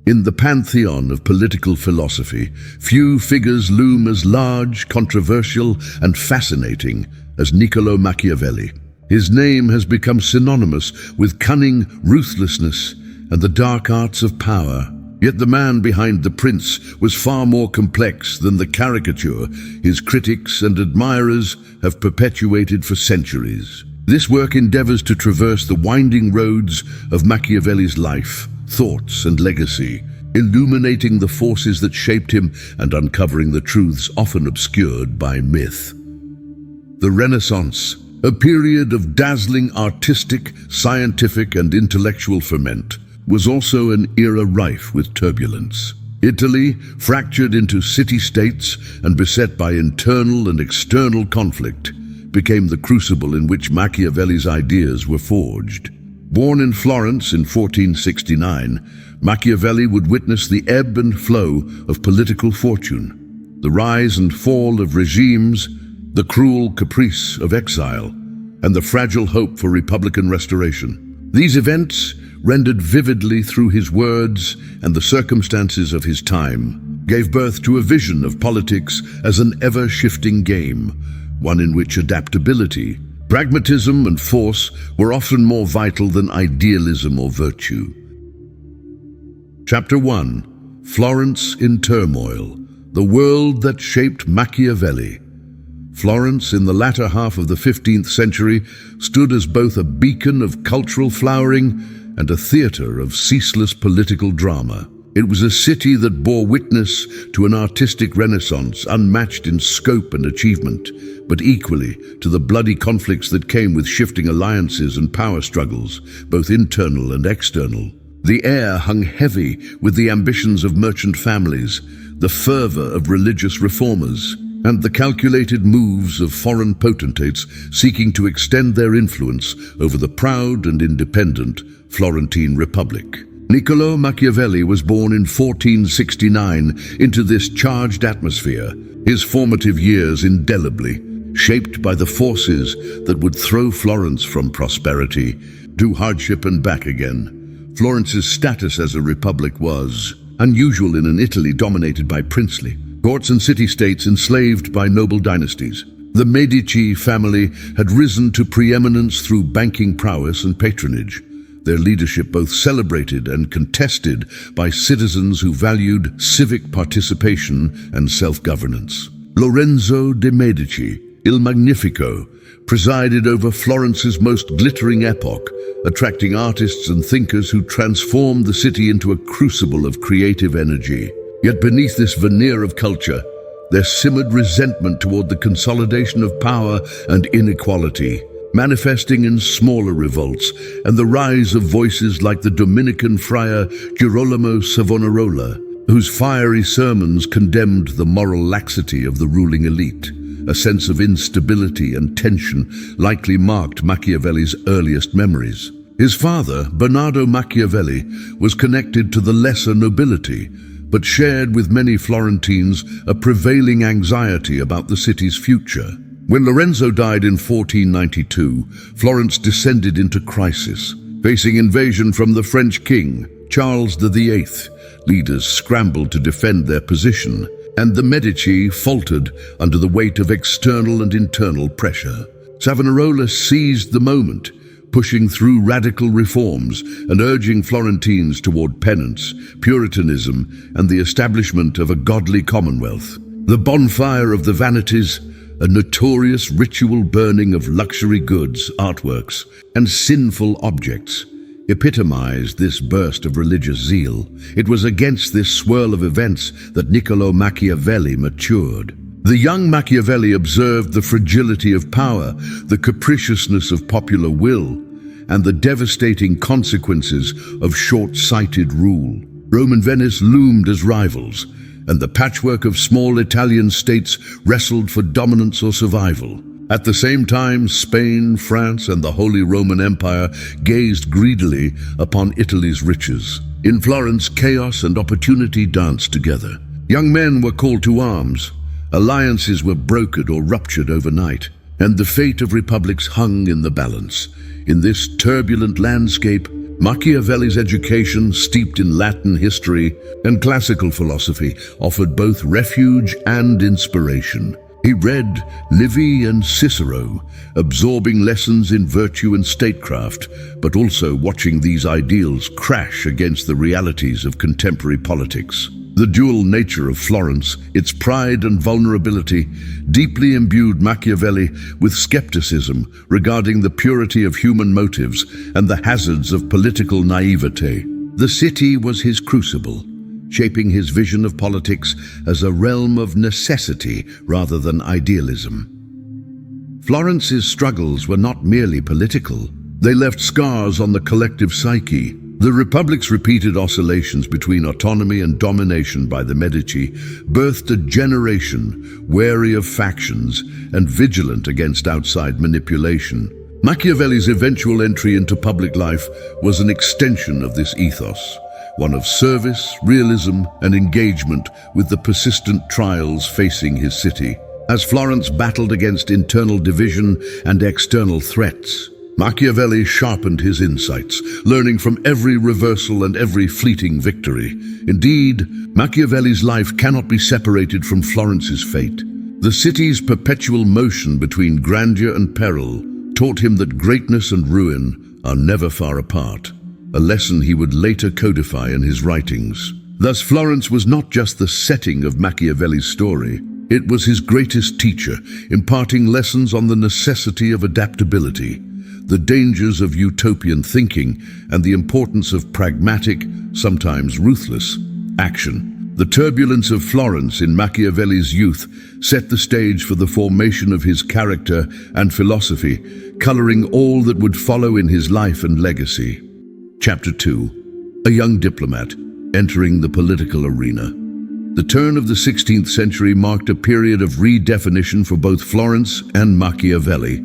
In the pantheon of political philosophy, few figures loom as large, controversial, and fascinating as Niccolò Machiavelli. His name has become synonymous with cunning, ruthlessness, and the dark arts of power. Yet the man behind the prince was far more complex than the caricature his critics and admirers have perpetuated for centuries. This work endeavors to traverse the winding roads of Machiavelli's life, thoughts, and legacy, illuminating the forces that shaped him and uncovering the truths often obscured by myth. The Renaissance, a period of dazzling artistic, scientific, and intellectual ferment, was also an era rife with turbulence. Italy, fractured into city-states and beset by internal and external conflict, became the crucible in which Machiavelli's ideas were forged. Born in Florence in 1469, Machiavelli would witness the ebb and flow of political fortune, the rise and fall of regimes, the cruel caprice of exile, and the fragile hope for republican restoration. These events, rendered vividly through his words and the circumstances of his time, gave birth to a vision of politics as an ever-shifting game, one in which adaptability, pragmatism, and force were often more vital than idealism or virtue. Chapter 1. Florence in Turmoil, the world that shaped Machiavelli. Florence, in the latter half of the 15th century, stood as both a beacon of cultural flowering and a theater of ceaseless political drama. It was a city that bore witness to an artistic renaissance unmatched in scope and achievement, but equally to the bloody conflicts that came with shifting alliances and power struggles, both internal and external. The air hung heavy with the ambitions of merchant families, the fervor of religious reformers, and the calculated moves of foreign potentates seeking to extend their influence over the proud and independent Florentine Republic. Niccolò Machiavelli was born in 1469 into this charged atmosphere, his formative years indelibly shaped by the forces that would throw Florence from prosperity to hardship and back again. Florence's status as a republic was unusual in an Italy dominated by princely courts and city-states enslaved by noble dynasties. The Medici family had risen to preeminence through banking prowess and patronage, their leadership both celebrated and contested by citizens who valued civic participation and self-governance. Lorenzo de' Medici, Il Magnifico, presided over Florence's most glittering epoch, attracting artists and thinkers who transformed the city into a crucible of creative energy. Yet beneath this veneer of culture, there simmered resentment toward the consolidation of power and inequality, manifesting in smaller revolts and the rise of voices like the Dominican friar Girolamo Savonarola, whose fiery sermons condemned the moral laxity of the ruling elite. A sense of instability and tension likely marked Machiavelli's earliest memories. His father, Bernardo Machiavelli, was connected to the lesser nobility, but shared with many Florentines a prevailing anxiety about the city's future. When Lorenzo died in 1492, Florence descended into crisis. Facing invasion from the French king, Charles VIII, leaders scrambled to defend their position, and the Medici faltered under the weight of external and internal pressure. Savonarola seized the moment, pushing through radical reforms and urging Florentines toward penance, Puritanism, and the establishment of a godly commonwealth. The bonfire of the vanities, a notorious ritual burning of luxury goods, artworks, and sinful objects, epitomized this burst of religious zeal. It was against this swirl of events that Niccolò Machiavelli matured. The young Machiavelli observed the fragility of power, the capriciousness of popular will, and the devastating consequences of short-sighted rule. Rome and Venice loomed as rivals, and the patchwork of small Italian states wrestled for dominance or survival. At the same time, Spain, France, and the Holy Roman Empire gazed greedily upon Italy's riches. In Florence, chaos and opportunity danced together. Young men were called to arms, alliances were brokered or ruptured overnight, and the fate of republics hung in the balance. In this turbulent landscape, Machiavelli's education, steeped in Latin history and classical philosophy, offered both refuge and inspiration. He read Livy and Cicero, absorbing lessons in virtue and statecraft, but also watching these ideals crash against the realities of contemporary politics. The dual nature of Florence, its pride and vulnerability, deeply imbued Machiavelli with skepticism regarding the purity of human motives and the hazards of political naivete. The city was his crucible, shaping his vision of politics as a realm of necessity rather than idealism. Florence's struggles were not merely political. They left scars on the collective psyche. The Republic's repeated oscillations between autonomy and domination by the Medici birthed a generation wary of factions and vigilant against outside manipulation. Machiavelli's eventual entry into public life was an extension of this ethos, one of service, realism, and engagement with the persistent trials facing his city. As Florence battled against internal division and external threats, Machiavelli sharpened his insights, learning from every reversal and every fleeting victory. Indeed, Machiavelli's life cannot be separated from Florence's fate. The city's perpetual motion between grandeur and peril taught him that greatness and ruin are never far apart, a lesson he would later codify in his writings. Thus, Florence was not just the setting of Machiavelli's story, it was his greatest teacher, imparting lessons on the necessity of adaptability, the dangers of utopian thinking, and the importance of pragmatic, sometimes ruthless, action. The turbulence of Florence in Machiavelli's youth set the stage for the formation of his character and philosophy, coloring all that would follow in his life and legacy. Chapter 2. A young diplomat entering the political arena. The turn of the 16th century marked a period of redefinition for both Florence and Machiavelli.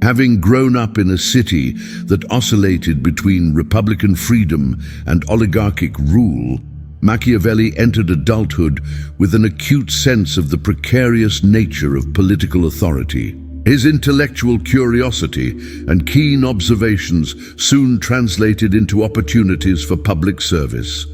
Having grown up in a city that oscillated between republican freedom and oligarchic rule, Machiavelli entered adulthood with an acute sense of the precarious nature of political authority. His intellectual curiosity and keen observations soon translated into opportunities for public service,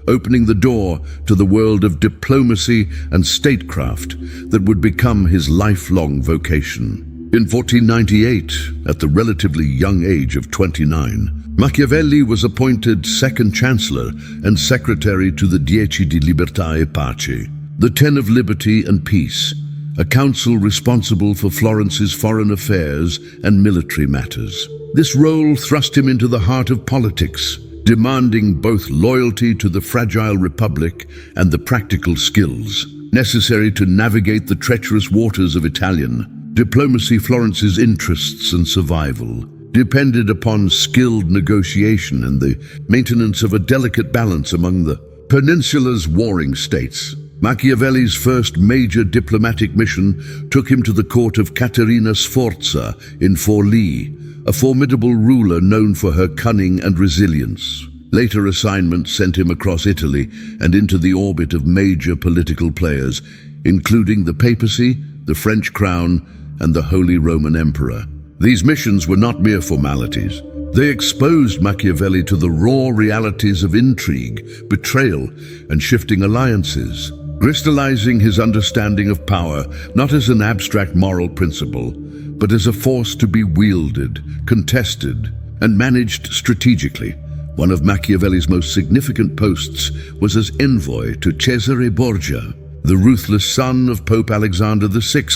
opening the door to the world of diplomacy and statecraft that would become his lifelong vocation. In 1498, at the relatively young age of 29, Machiavelli was appointed second chancellor and secretary to the Dieci di Libertà e Pace, the 10 of Liberty and Peace, a council responsible for Florence's foreign affairs and military matters. This role thrust him into the heart of politics, demanding both loyalty to the fragile republic and the practical skills necessary to navigate the treacherous waters of Italian diplomacy. Florence's interests and survival depended upon skilled negotiation and the maintenance of a delicate balance among the peninsula's warring states. Machiavelli's first major diplomatic mission took him to the court of Caterina Sforza in Forlì, a formidable ruler known for her cunning and resilience. Later assignments sent him across Italy and into the orbit of major political players, including the papacy, the French crown, and the Holy Roman Emperor. These missions were not mere formalities. They exposed Machiavelli to the raw realities of intrigue, betrayal, and shifting alliances, crystallizing his understanding of power not as an abstract moral principle, but as a force to be wielded, contested, and managed strategically. One of Machiavelli's most significant posts was as envoy to Cesare Borgia, the ruthless son of Pope Alexander VI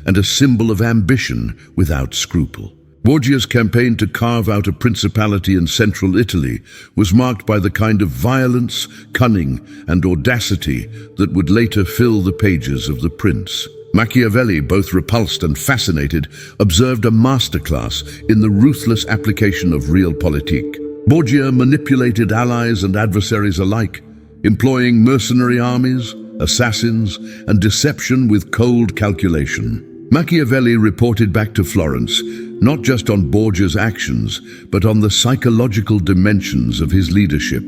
and a symbol of ambition without scruple. Borgia's campaign to carve out a principality in central Italy was marked by the kind of violence, cunning, and audacity that would later fill the pages of The Prince. Machiavelli, both repulsed and fascinated, observed a masterclass in the ruthless application of realpolitik. Borgia manipulated allies and adversaries alike, employing mercenary armies, assassins, and deception with cold calculation. Machiavelli reported back to Florence not just on Borgia's actions, but on the psychological dimensions of his leadership.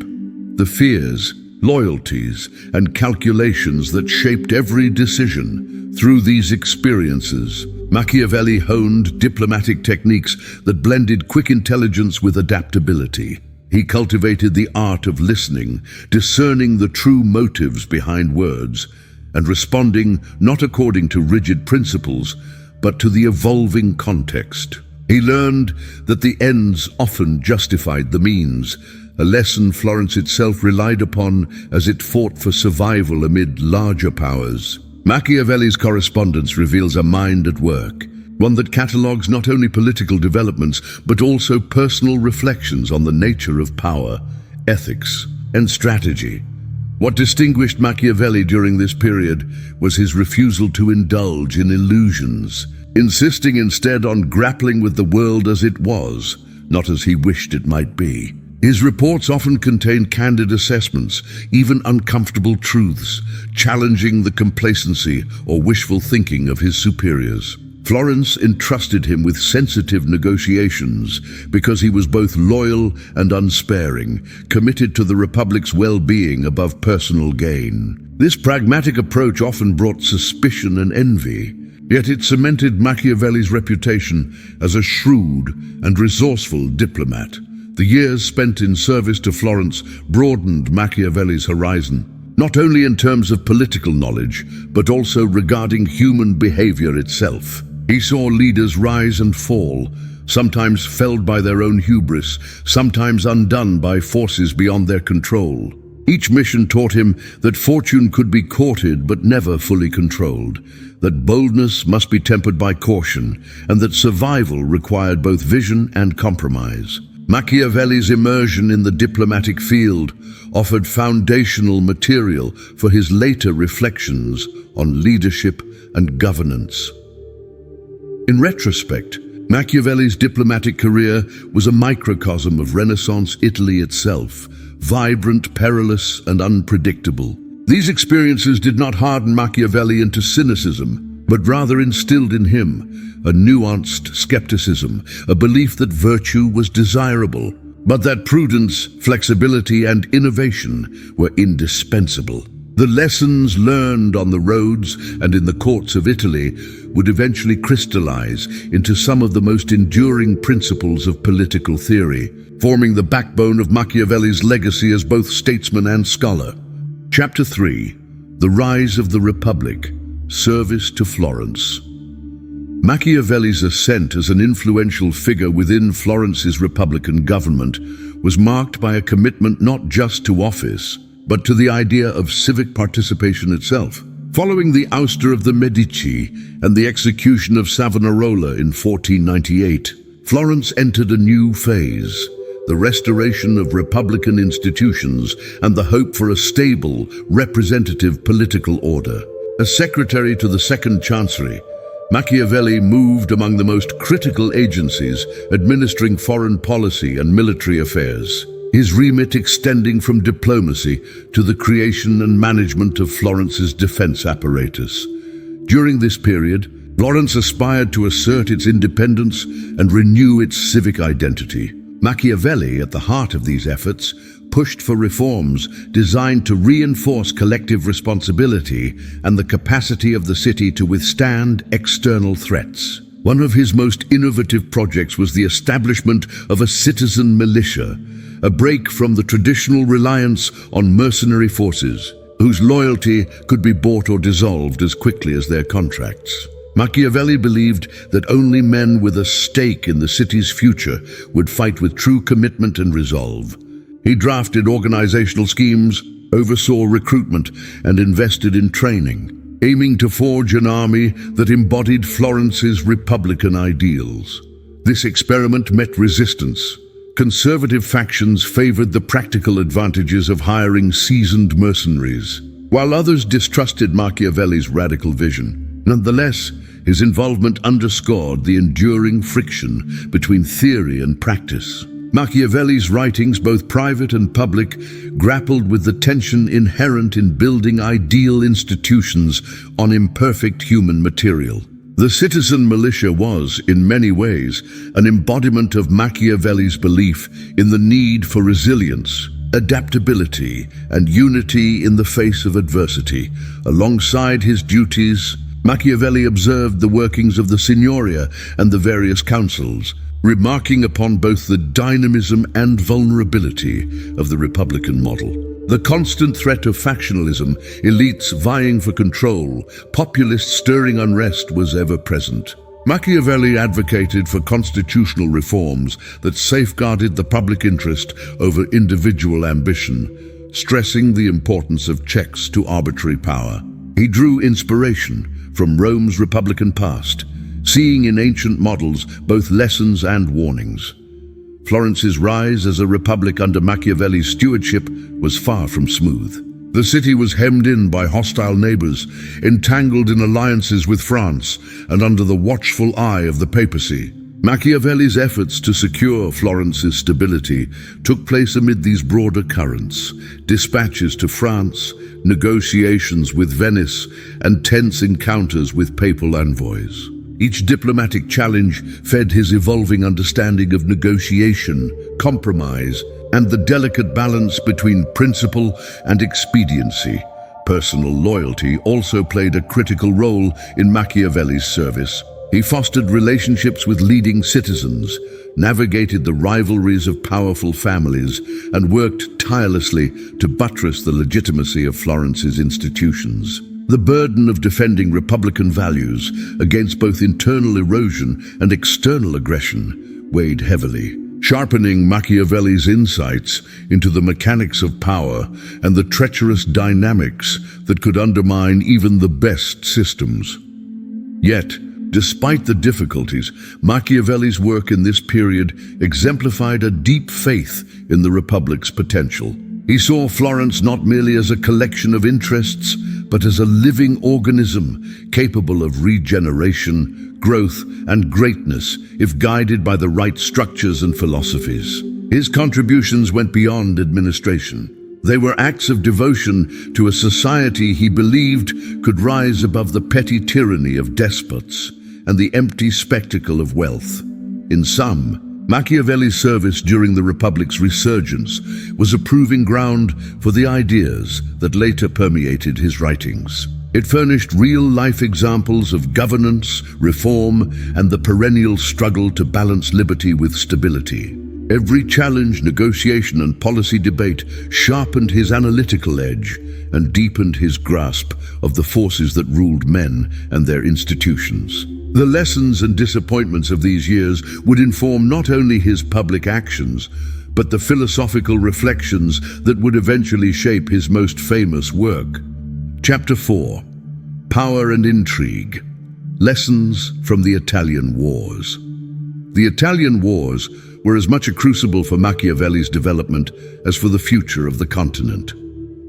The fears, loyalties, and calculations that shaped every decision. Through these experiences, Machiavelli honed diplomatic techniques that blended quick intelligence with adaptability. He cultivated the art of listening, discerning the true motives behind words, and responding not according to rigid principles, but to the evolving context. He learned that the ends often justified the means, a lesson Florence itself relied upon as it fought for survival amid larger powers. Machiavelli's correspondence reveals a mind at work, one that catalogues not only political developments, but also personal reflections on the nature of power, ethics, and strategy. What distinguished Machiavelli during this period was his refusal to indulge in illusions, insisting instead on grappling with the world as it was, not as he wished it might be. His reports often contained candid assessments, even uncomfortable truths, challenging the complacency or wishful thinking of his superiors. Florence entrusted him with sensitive negotiations because he was both loyal and unsparing, committed to the Republic's well-being above personal gain. This pragmatic approach often brought suspicion and envy, yet it cemented Machiavelli's reputation as a shrewd and resourceful diplomat. The years spent in service to Florence broadened Machiavelli's horizon, not only in terms of political knowledge, but also regarding human behavior itself. He saw leaders rise and fall, sometimes felled by their own hubris, sometimes undone by forces beyond their control. Each mission taught him that fortune could be courted but never fully controlled, that boldness must be tempered by caution, and that survival required both vision and compromise. Machiavelli's immersion in the diplomatic field offered foundational material for his later reflections on leadership and governance. In retrospect, Machiavelli's diplomatic career was a microcosm of Renaissance Italy itself, vibrant, perilous, and unpredictable. These experiences did not harden Machiavelli into cynicism, but rather instilled in him a nuanced skepticism, a belief that virtue was desirable, but that prudence, flexibility, and innovation were indispensable. The lessons learned on the roads and in the courts of Italy would eventually crystallize into some of the most enduring principles of political theory, forming the backbone of Machiavelli's legacy as both statesman and scholar. Chapter 3: The Rise of the Republic, Service to Florence. Machiavelli's ascent as an influential figure within Florence's republican government was marked by a commitment not just to office, but to the idea of civic participation itself. Following the ouster of the Medici and the execution of Savonarola in 1498, Florence entered a new phase, the restoration of republican institutions and the hope for a stable, representative political order. As secretary to the Second Chancery, Machiavelli moved among the most critical agencies administering foreign policy and military affairs, his remit extending from diplomacy to the creation and management of Florence's defense apparatus. During this period, Florence aspired to assert its independence and renew its civic identity. Machiavelli, at the heart of these efforts, pushed for reforms designed to reinforce collective responsibility and the capacity of the city to withstand external threats. One of his most innovative projects was the establishment of a citizen militia, a break from the traditional reliance on mercenary forces, whose loyalty could be bought or dissolved as quickly as their contracts. Machiavelli believed that only men with a stake in the city's future would fight with true commitment and resolve. He drafted organizational schemes, oversaw recruitment, and invested in training, aiming to forge an army that embodied Florence's republican ideals. This experiment met resistance. Conservative factions favored the practical advantages of hiring seasoned mercenaries, while others distrusted Machiavelli's radical vision. Nonetheless, his involvement underscored the enduring friction between theory and practice. Machiavelli's writings, both private and public, grappled with the tension inherent in building ideal institutions on imperfect human material. The citizen militia was, in many ways, an embodiment of Machiavelli's belief in the need for resilience, adaptability, and unity in the face of adversity. Alongside his duties, Machiavelli observed the workings of the Signoria and the various councils, remarking upon both the dynamism and vulnerability of the Republican model. The constant threat of factionalism, elites vying for control, populists stirring unrest was ever present. Machiavelli advocated for constitutional reforms that safeguarded the public interest over individual ambition, stressing the importance of checks to arbitrary power. He drew inspiration from Rome's Republican past, seeing in ancient models both lessons and warnings. Florence's rise as a republic under Machiavelli's stewardship was far from smooth. The city was hemmed in by hostile neighbors, entangled in alliances with France, and under the watchful eye of the papacy. Machiavelli's efforts to secure Florence's stability took place amid these broader currents: dispatches to France, negotiations with Venice, and tense encounters with papal envoys. Each diplomatic challenge fed his evolving understanding of negotiation, compromise, and the delicate balance between principle and expediency. Personal loyalty also played a critical role in Machiavelli's service. He fostered relationships with leading citizens, navigated the rivalries of powerful families, and worked tirelessly to buttress the legitimacy of Florence's institutions. The burden of defending republican values against both internal erosion and external aggression weighed heavily, sharpening Machiavelli's insights into the mechanics of power and the treacherous dynamics that could undermine even the best systems. Yet, despite the difficulties, Machiavelli's work in this period exemplified a deep faith in the Republic's potential. He saw Florence not merely as a collection of interests, but as a living organism capable of regeneration, growth, and greatness if guided by the right structures and philosophies. His contributions went beyond administration. They were acts of devotion to a society he believed could rise above the petty tyranny of despots and the empty spectacle of wealth. In sum, Machiavelli's service during the Republic's resurgence was a proving ground for the ideas that later permeated his writings. It furnished real-life examples of governance, reform, and the perennial struggle to balance liberty with stability. Every challenge, negotiation, and policy debate sharpened his analytical edge and deepened his grasp of the forces that ruled men and their institutions. The lessons and disappointments of these years would inform not only his public actions, but the philosophical reflections that would eventually shape his most famous work. Chapter 4: Power and Intrigue. Lessons from the Italian Wars. The Italian Wars were as much a crucible for Machiavelli's development as for the future of the continent.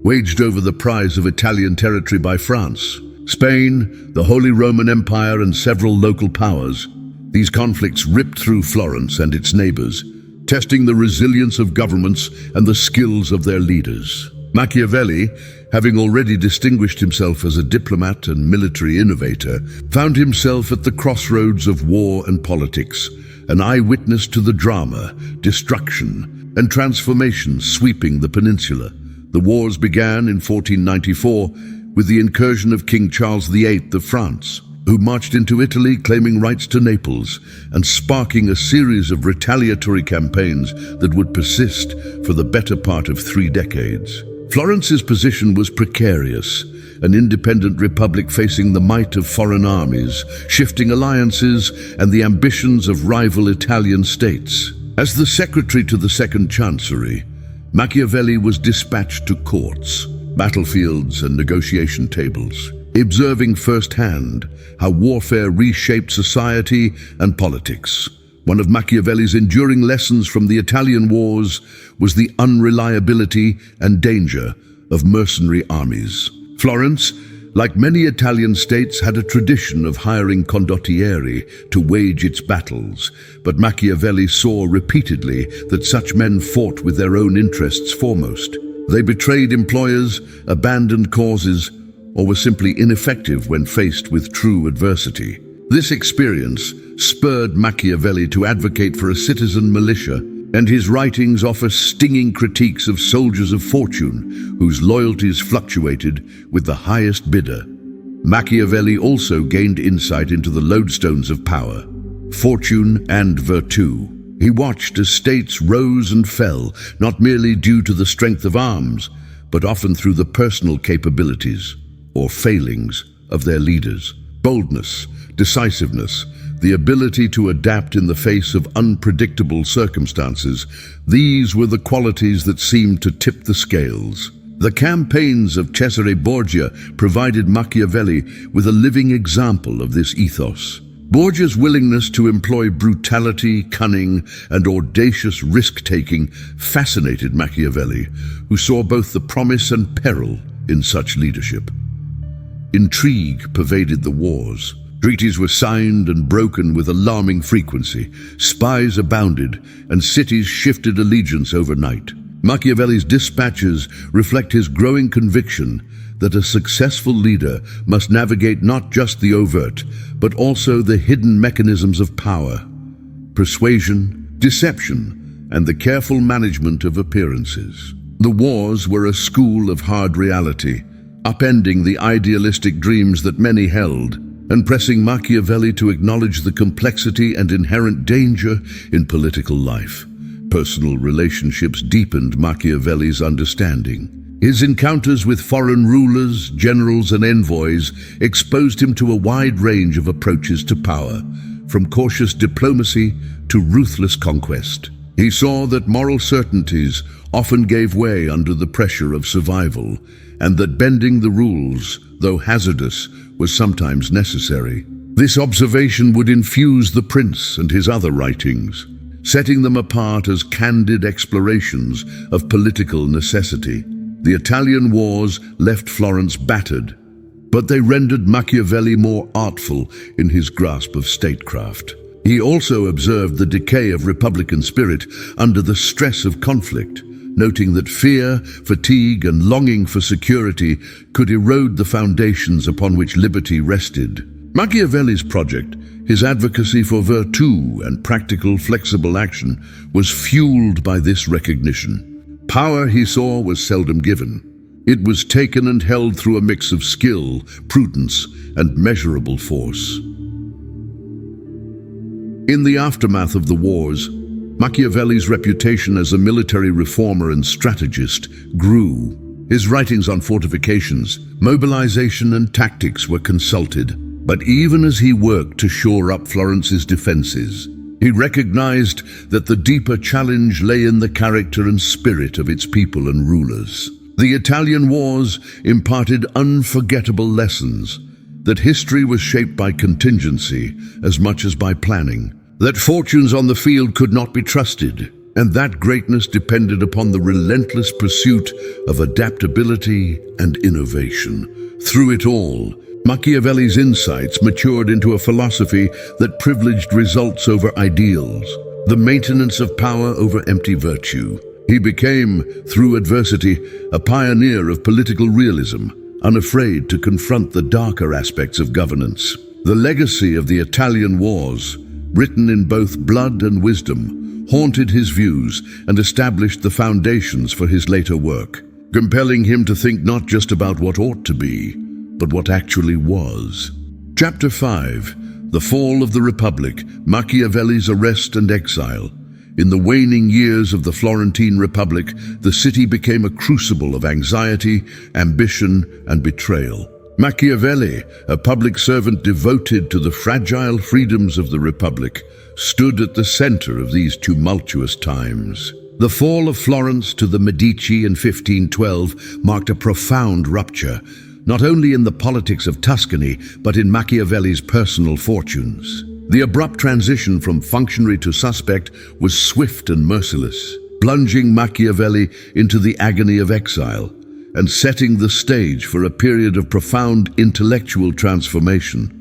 Waged over the prize of Italian territory by France, Spain, the Holy Roman Empire, and several local powers, these conflicts ripped through Florence and its neighbors, testing the resilience of governments and the skills of their leaders. Machiavelli, having already distinguished himself as a diplomat and military innovator, found himself at the crossroads of war and politics, an eyewitness to the drama, destruction, and transformation sweeping the peninsula. The wars began in 1494 with the incursion of King Charles VIII of France, who marched into Italy claiming rights to Naples and sparking a series of retaliatory campaigns that would persist for the better part of 3 decades. Florence's position was precarious, an independent republic facing the might of foreign armies, shifting alliances, and the ambitions of rival Italian states. As the secretary to the Second Chancery, Machiavelli was dispatched to courts, battlefields, and negotiation tables, observing firsthand how warfare reshaped society and politics. One of Machiavelli's enduring lessons from the Italian Wars was the unreliability and danger of mercenary armies. Florence, like many Italian states, had a tradition of hiring condottieri to wage its battles, but Machiavelli saw repeatedly that such men fought with their own interests foremost. They betrayed employers, abandoned causes, or were simply ineffective when faced with true adversity. This experience spurred Machiavelli to advocate for a citizen militia, and his writings offer stinging critiques of soldiers of fortune whose loyalties fluctuated with the highest bidder. Machiavelli also gained insight into the lodestones of power. fortune, and virtue. He watched as states rose and fell, not merely due to the strength of arms, but often through the personal capabilities, or failings, of their leaders. Boldness, decisiveness, the ability to adapt in the face of unpredictable circumstances, these were the qualities that seemed to tip the scales. The campaigns of Cesare Borgia provided Machiavelli with a living example of this ethos. Borgia's willingness to employ brutality, cunning, and audacious risk-taking fascinated Machiavelli, who saw both the promise and peril in such leadership. Intrigue pervaded the wars. Treaties were signed and broken with alarming frequency. Spies abounded, and cities shifted allegiance overnight. Machiavelli's dispatches reflect his growing conviction that a successful leader must navigate not just the overt, but also the hidden mechanisms of power, persuasion, deception, and the careful management of appearances. The wars were a school of hard reality, upending the idealistic dreams that many held, and pressing Machiavelli to acknowledge the complexity and inherent danger in political life. Personal relationships deepened Machiavelli's understanding. His encounters with foreign rulers, generals, and envoys exposed him to a wide range of approaches to power, from cautious diplomacy to ruthless conquest. He saw that moral certainties often gave way under the pressure of survival, and that bending the rules, though hazardous, was sometimes necessary. This observation would infuse The Prince and his other writings, setting them apart as candid explorations of political necessity. The Italian wars left Florence battered, but they rendered Machiavelli more artful in his grasp of statecraft. He also observed the decay of republican spirit under the stress of conflict, noting that fear, fatigue, and longing for security could erode the foundations upon which liberty rested. Machiavelli's project, his advocacy for virtue and practical, flexible action, was fueled by this recognition. Power, he saw, was seldom given. It was taken and held through a mix of skill, prudence, and measurable force. In the aftermath of the wars, Machiavelli's reputation as a military reformer and strategist grew. His writings on fortifications, mobilization, and tactics were consulted. But even as he worked to shore up Florence's defenses, he recognized that the deeper challenge lay in the character and spirit of its people and rulers. The Italian wars imparted unforgettable lessons, that history was shaped by contingency as much as by planning, that fortunes on the field could not be trusted, and that greatness depended upon the relentless pursuit of adaptability and innovation. Through it all, Machiavelli's insights matured into a philosophy that privileged results over ideals, the maintenance of power over empty virtue. He became, through adversity, a pioneer of political realism, unafraid to confront the darker aspects of governance. The legacy of the Italian wars, written in both blood and wisdom, haunted his views and established the foundations for his later work, compelling him to think not just about what ought to be, but what actually was. Chapter 5. The Fall of the Republic, Machiavelli's Arrest and Exile. In the waning years of the Florentine Republic, the city became a crucible of anxiety, ambition, and betrayal. Machiavelli, a public servant devoted to the fragile freedoms of the Republic, stood at the center of these tumultuous times. The fall of Florence to the Medici in 1512 marked a profound rupture, not only in the politics of Tuscany, but in Machiavelli's personal fortunes. The abrupt transition from functionary to suspect was swift and merciless, plunging Machiavelli into the agony of exile and setting the stage for a period of profound intellectual transformation.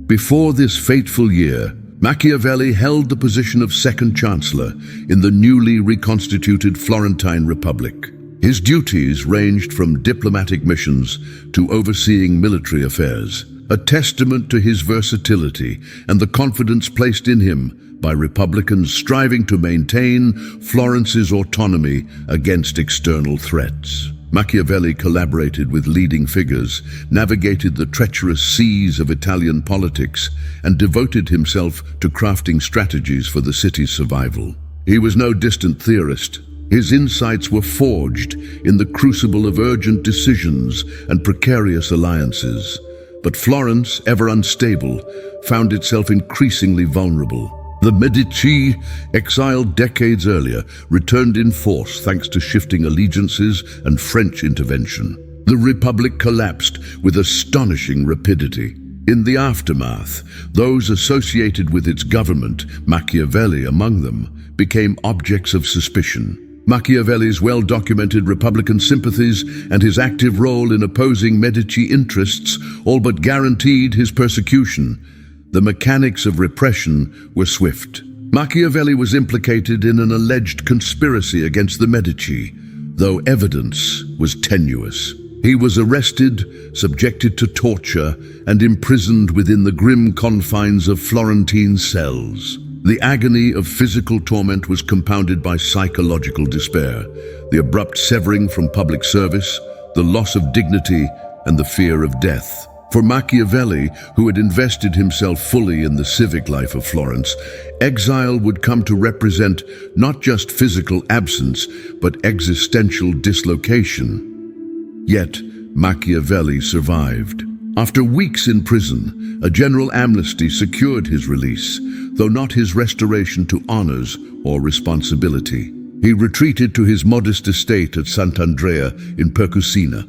Before this fateful year, Machiavelli held the position of second chancellor in the newly reconstituted Florentine Republic. His duties ranged from diplomatic missions to overseeing military affairs, a testament to his versatility and the confidence placed in him by Republicans striving to maintain Florence's autonomy against external threats. Machiavelli collaborated with leading figures, navigated the treacherous seas of Italian politics, and devoted himself to crafting strategies for the city's survival. He was no distant theorist. His insights were forged in the crucible of urgent decisions and precarious alliances. But Florence, ever unstable, found itself increasingly vulnerable. The Medici, exiled decades earlier, returned in force thanks to shifting allegiances and French intervention. The Republic collapsed with astonishing rapidity. In the aftermath, those associated with its government, Machiavelli among them, became objects of suspicion. Machiavelli's well-documented Republican sympathies and his active role in opposing Medici interests all but guaranteed his persecution. The mechanics of repression were swift. Machiavelli was implicated in an alleged conspiracy against the Medici, though evidence was tenuous. He was arrested, subjected to torture, and imprisoned within the grim confines of Florentine cells. The agony of physical torment was compounded by psychological despair, the abrupt severing from public service, the loss of dignity, and the fear of death. For Machiavelli, who had invested himself fully in the civic life of Florence, exile would come to represent not just physical absence, but existential dislocation. Yet, Machiavelli survived. After weeks in prison, a general amnesty secured his release, though not his restoration to honors or responsibility. He retreated to his modest estate at Sant'Andrea in Percucina,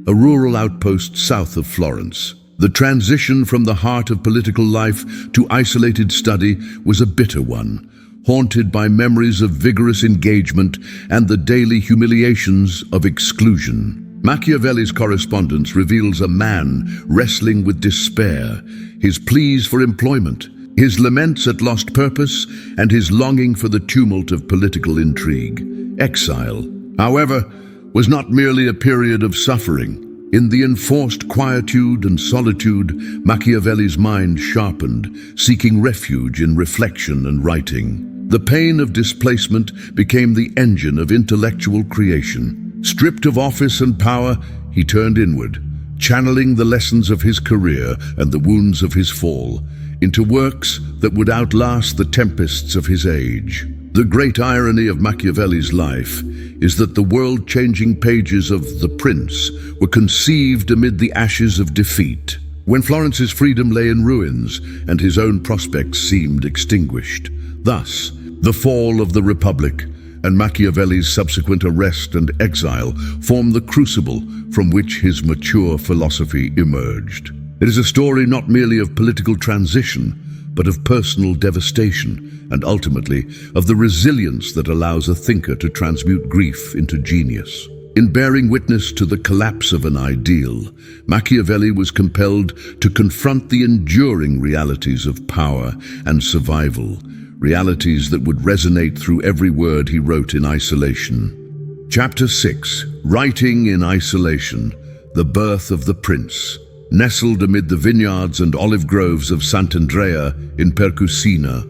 a rural outpost south of Florence. The transition from the heart of political life to isolated study was a bitter one, haunted by memories of vigorous engagement and the daily humiliations of exclusion. Machiavelli's correspondence reveals a man wrestling with despair, his pleas for employment, his laments at lost purpose, and his longing for the tumult of political intrigue. Exile, however, was not merely a period of suffering. In the enforced quietude and solitude, Machiavelli's mind sharpened, seeking refuge in reflection and writing. The pain of displacement became the engine of intellectual creation. Stripped of office and power, he turned inward, channeling the lessons of his career and the wounds of his fall into works that would outlast the tempests of his age. The great irony of Machiavelli's life is that the world-changing pages of The Prince were conceived amid the ashes of defeat, when Florence's freedom lay in ruins and his own prospects seemed extinguished. Thus, the fall of the Republic and Machiavelli's subsequent arrest and exile form the crucible from which his mature philosophy emerged. It is a story not merely of political transition, but of personal devastation, and ultimately of the resilience that allows a thinker to transmute grief into genius. In bearing witness to the collapse of an ideal, Machiavelli was compelled to confront the enduring realities of power and survival, realities that would resonate through every word he wrote in isolation. Chapter 6, Writing in Isolation, The Birth of the Prince. Nestled amid the vineyards and olive groves of Sant'Andrea in Percucina,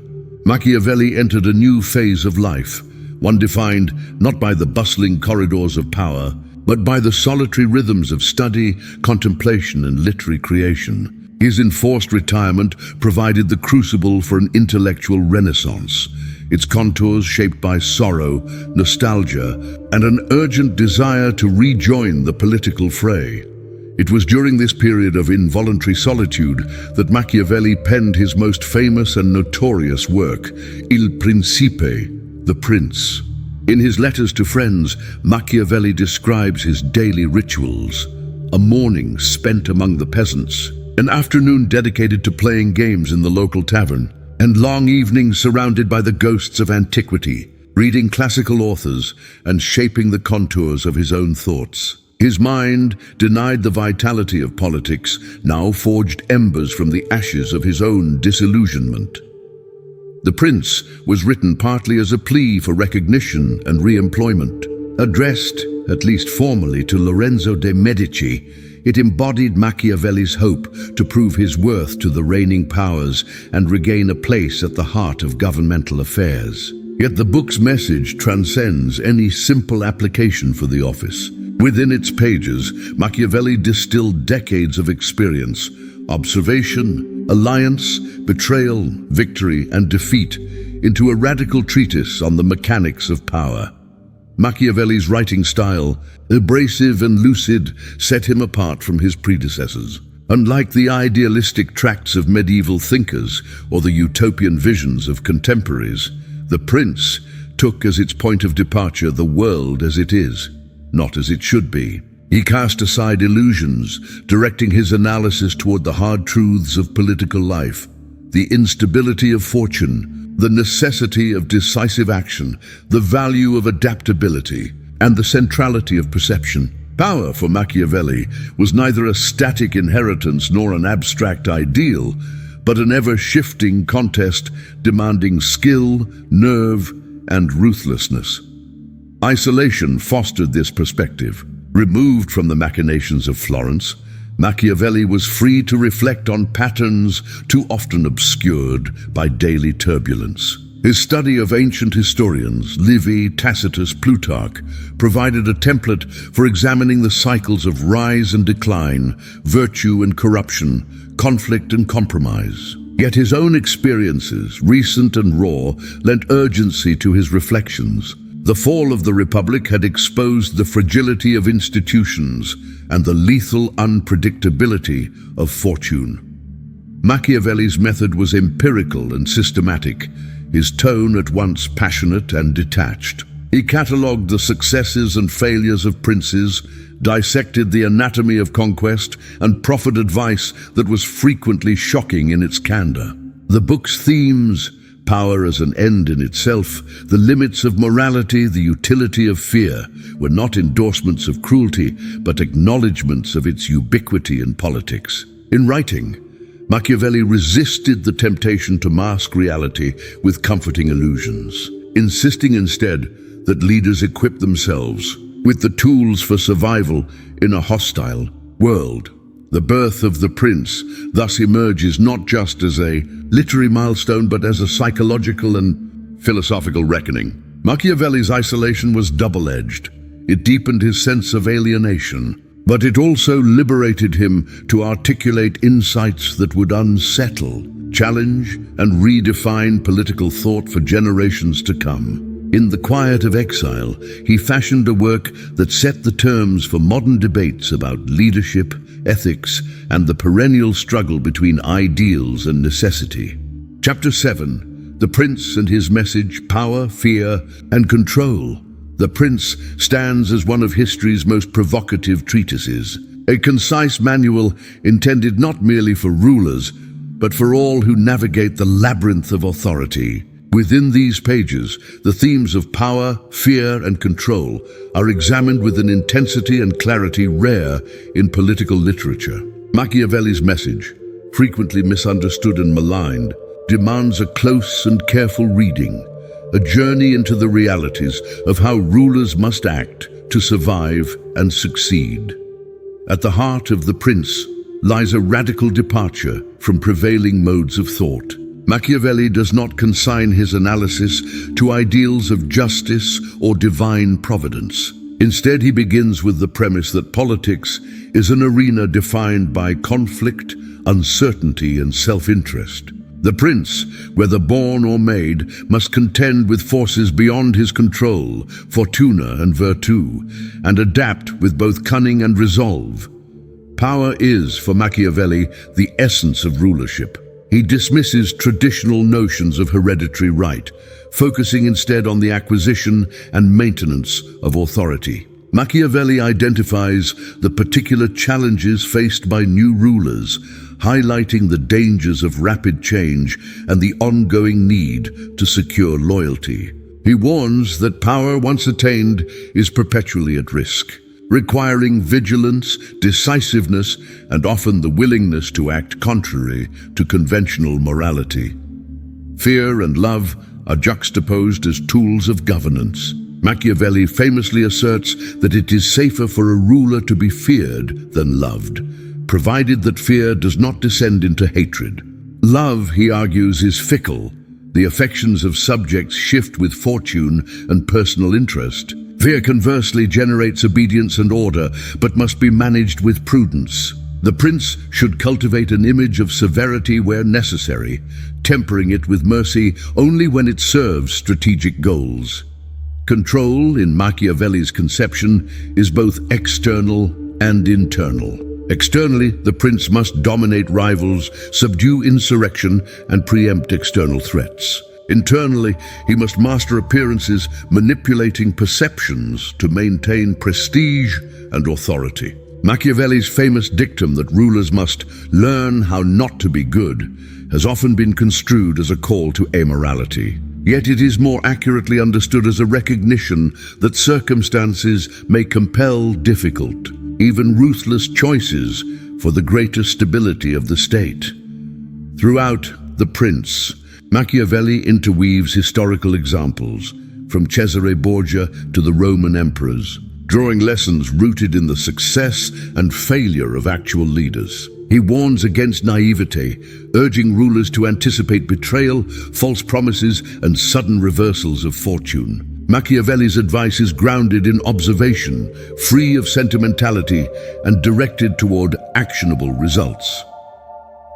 Machiavelli entered a new phase of life, one defined not by the bustling corridors of power, but by the solitary rhythms of study, contemplation, and literary creation. His enforced retirement provided the crucible for an intellectual renaissance, its contours shaped by sorrow, nostalgia, and an urgent desire to rejoin the political fray. It was during this period of involuntary solitude that Machiavelli penned his most famous and notorious work, Il Principe, The Prince. In his letters to friends, Machiavelli describes his daily rituals: a morning spent among the peasants, an afternoon dedicated to playing games in the local tavern, and long evenings surrounded by the ghosts of antiquity, reading classical authors and shaping the contours of his own thoughts. His mind, denied the vitality of politics, now forged embers from the ashes of his own disillusionment. The Prince was written partly as a plea for recognition and re-employment. Addressed, at least formally, to Lorenzo de' Medici, it embodied Machiavelli's hope to prove his worth to the reigning powers and regain a place at the heart of governmental affairs. Yet the book's message transcends any simple application for the office. Within its pages, Machiavelli distilled decades of experience, observation, alliance, betrayal, victory, and defeat into a radical treatise on the mechanics of power. Machiavelli's writing style, abrasive and lucid, set him apart from his predecessors. Unlike the idealistic tracts of medieval thinkers or the utopian visions of contemporaries, The Prince took as its point of departure the world as it is, not as it should be. He cast aside illusions, directing his analysis toward the hard truths of political life, the instability of fortune, the necessity of decisive action, the value of adaptability, and the centrality of perception. Power for Machiavelli was neither a static inheritance nor an abstract ideal, but an ever-shifting contest demanding skill, nerve, and ruthlessness. Isolation fostered this perspective. Removed from the machinations of Florence, Machiavelli was free to reflect on patterns too often obscured by daily turbulence. His study of ancient historians, Livy, Tacitus, Plutarch, provided a template for examining the cycles of rise and decline, virtue and corruption, conflict and compromise. Yet his own experiences, recent and raw, lent urgency to his reflections. The fall of the Republic had exposed the fragility of institutions and the lethal unpredictability of fortune. Machiavelli's method was empirical and systematic, his tone at once passionate and detached. He catalogued the successes and failures of princes, dissected the anatomy of conquest, and proffered advice that was frequently shocking in its candor. The book's themes, power as an end in itself, the limits of morality, the utility of fear, were not endorsements of cruelty, but acknowledgments of its ubiquity in politics. In writing, Machiavelli resisted the temptation to mask reality with comforting illusions, insisting instead that leaders equip themselves with the tools for survival in a hostile world. The birth of The Prince thus emerges not just as a literary milestone, but as a psychological and philosophical reckoning. Machiavelli's isolation was double-edged. It deepened his sense of alienation, but it also liberated him to articulate insights that would unsettle, challenge, and redefine political thought for generations to come. In the quiet of exile, he fashioned a work that set the terms for modern debates about leadership, ethics, and the perennial struggle between ideals and necessity. Chapter 7: The Prince and His Message, Power, Fear, and Control. The Prince stands as one of history's most provocative treatises, a concise manual intended not merely for rulers, but for all who navigate the labyrinth of authority. Within these pages, the themes of power, fear, and control are examined with an intensity and clarity rare in political literature. Machiavelli's message, frequently misunderstood and maligned, demands a close and careful reading, a journey into the realities of how rulers must act to survive and succeed. At the heart of The Prince lies a radical departure from prevailing modes of thought. Machiavelli does not consign his analysis to ideals of justice or divine providence. Instead, he begins with the premise that politics is an arena defined by conflict, uncertainty, and self-interest. The prince, whether born or made, must contend with forces beyond his control, fortuna and virtù, and adapt with both cunning and resolve. Power is, for Machiavelli, the essence of rulership. He dismisses traditional notions of hereditary right, focusing instead on the acquisition and maintenance of authority. Machiavelli identifies the particular challenges faced by new rulers, highlighting the dangers of rapid change and the ongoing need to secure loyalty. He warns that power once attained is perpetually at risk, requiring vigilance, decisiveness, and often the willingness to act contrary to conventional morality. Fear and love are juxtaposed as tools of governance. Machiavelli famously asserts that it is safer for a ruler to be feared than loved, provided that fear does not descend into hatred. Love, he argues, is fickle. The affections of subjects shift with fortune and personal interest. Fear conversely generates obedience and order, but must be managed with prudence. The prince should cultivate an image of severity where necessary, tempering it with mercy only when it serves strategic goals. Control, in Machiavelli's conception, is both external and internal. Externally, the prince must dominate rivals, subdue insurrection, and preempt external threats. Internally, he must master appearances, manipulating perceptions to maintain prestige and authority. Machiavelli's famous dictum that rulers must learn how not to be good has often been construed as a call to amorality. Yet it is more accurately understood as a recognition that circumstances may compel difficult, even ruthless choices for the greater stability of the state. Throughout The Prince, Machiavelli interweaves historical examples, from Cesare Borgia to the Roman emperors, drawing lessons rooted in the success and failure of actual leaders. He warns against naivete, urging rulers to anticipate betrayal, false promises, and sudden reversals of fortune. Machiavelli's advice is grounded in observation, free of sentimentality, and directed toward actionable results.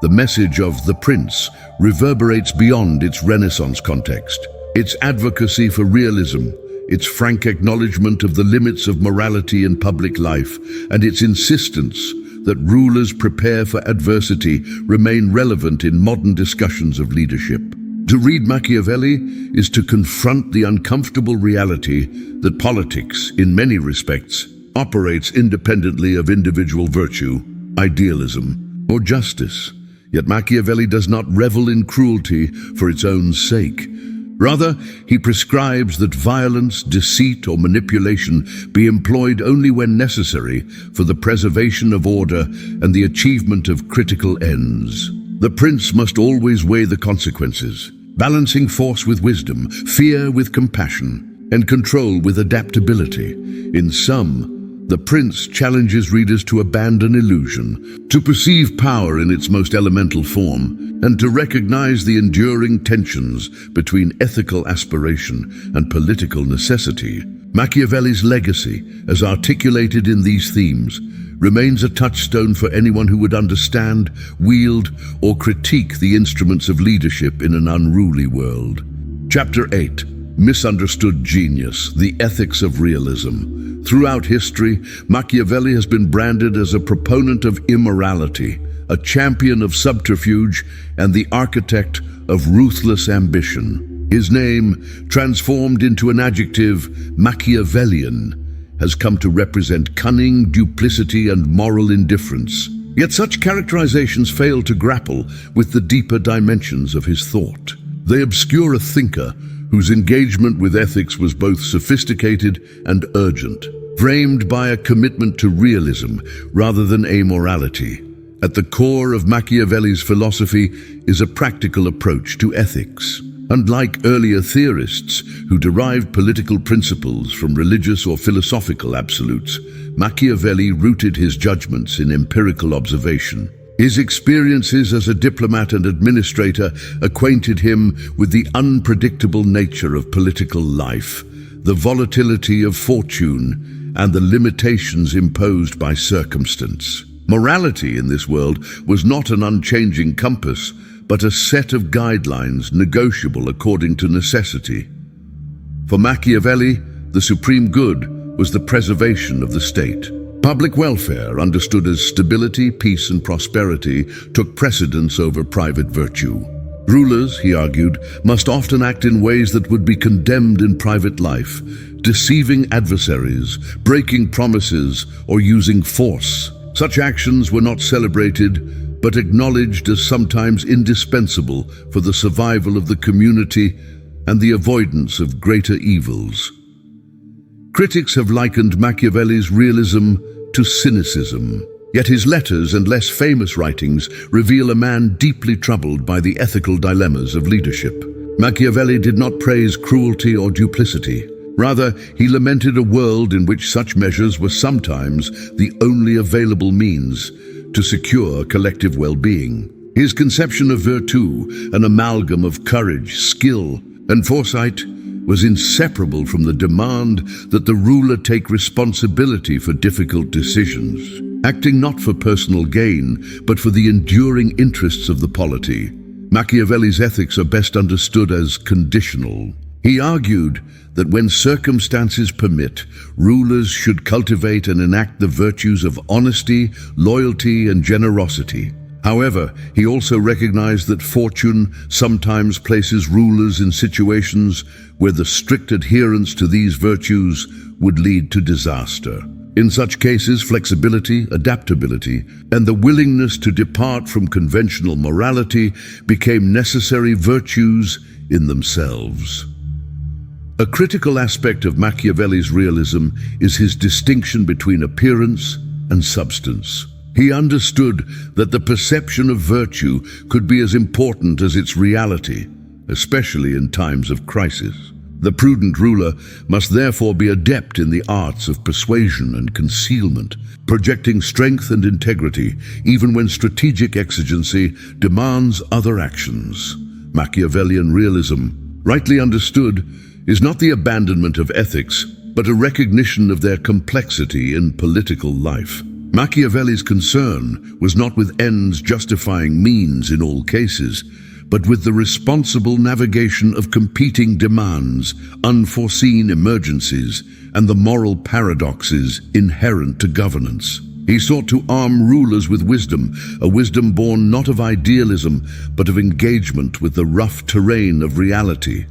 The message of The Prince reverberates beyond its Renaissance context. Its advocacy for realism, its frank acknowledgement of the limits of morality in public life, and its insistence that rulers prepare for adversity remain relevant in modern discussions of leadership. To read Machiavelli is to confront the uncomfortable reality that politics, in many respects, operates independently of individual virtue, idealism, or justice. Yet Machiavelli does not revel in cruelty for its own sake. Rather, he prescribes that violence, deceit, or manipulation be employed only when necessary for the preservation of order and the achievement of critical ends. The prince must always weigh the consequences, balancing force with wisdom, fear with compassion, and control with adaptability. In sum, The Prince challenges readers to abandon illusion, to perceive power in its most elemental form, and to recognize the enduring tensions between ethical aspiration and political necessity. Machiavelli's legacy, as articulated in these themes, remains a touchstone for anyone who would understand, wield, or critique the instruments of leadership in an unruly world. Chapter 8. Misunderstood Genius, the Ethics of Realism. Throughout history, Machiavelli has been branded as a proponent of immorality, a champion of subterfuge, and the architect of ruthless ambition. His name, transformed into an adjective, Machiavellian, has come to represent cunning, duplicity, and moral indifference. Yet such characterizations fail to grapple with the deeper dimensions of his thought. They obscure a thinker whose engagement with ethics was both sophisticated and urgent, framed by a commitment to realism rather than amorality. At the core of Machiavelli's philosophy is a practical approach to ethics. Unlike earlier theorists who derived political principles from religious or philosophical absolutes, Machiavelli rooted his judgments in empirical observation. His experiences as a diplomat and administrator acquainted him with the unpredictable nature of political life, the volatility of fortune, and the limitations imposed by circumstance. Morality in this world was not an unchanging compass, but a set of guidelines negotiable according to necessity. For Machiavelli, the supreme good was the preservation of the state. Public welfare, understood as stability, peace, and prosperity, took precedence over private virtue. Rulers, he argued, must often act in ways that would be condemned in private life, deceiving adversaries, breaking promises, or using force. Such actions were not celebrated, but acknowledged as sometimes indispensable for the survival of the community and the avoidance of greater evils. Critics have likened Machiavelli's realism to cynicism, yet his letters and less famous writings reveal a man deeply troubled by the ethical dilemmas of leadership. Machiavelli did not praise cruelty or duplicity. Rather, he lamented a world in which such measures were sometimes the only available means to secure collective well-being. His conception of virtue, an amalgam of courage, skill, and foresight, was inseparable from the demand that the ruler take responsibility for difficult decisions, acting not for personal gain, but for the enduring interests of the polity. Machiavelli's ethics are best understood as conditional. He argued that when circumstances permit, rulers should cultivate and enact the virtues of honesty, loyalty, and generosity. However, he also recognized that fortune sometimes places rulers in situations where the strict adherence to these virtues would lead to disaster. In such cases, flexibility, adaptability, and the willingness to depart from conventional morality became necessary virtues in themselves. A critical aspect of Machiavelli's realism is his distinction between appearance and substance. He understood that the perception of virtue could be as important as its reality, especially in times of crisis. The prudent ruler must therefore be adept in the arts of persuasion and concealment, projecting strength and integrity even when strategic exigency demands other actions. Machiavellian realism, rightly understood, is not the abandonment of ethics, but a recognition of their complexity in political life. Machiavelli's concern was not with ends justifying means in all cases, but with the responsible navigation of competing demands, unforeseen emergencies, and the moral paradoxes inherent to governance. He sought to arm rulers with wisdom, a wisdom born not of idealism, but of engagement with the rough terrain of reality.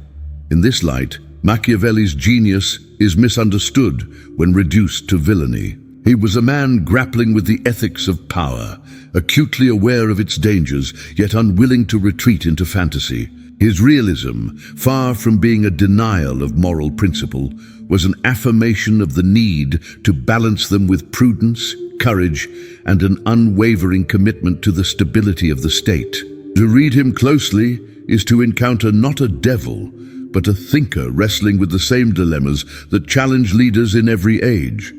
In this light, Machiavelli's genius is misunderstood when reduced to villainy. He was a man grappling with the ethics of power, acutely aware of its dangers, yet unwilling to retreat into fantasy. His realism, far from being a denial of moral principle, was an affirmation of the need to balance them with prudence, courage, and an unwavering commitment to the stability of the state. To read him closely is to encounter not a devil, but a thinker wrestling with the same dilemmas that challenge leaders in every age.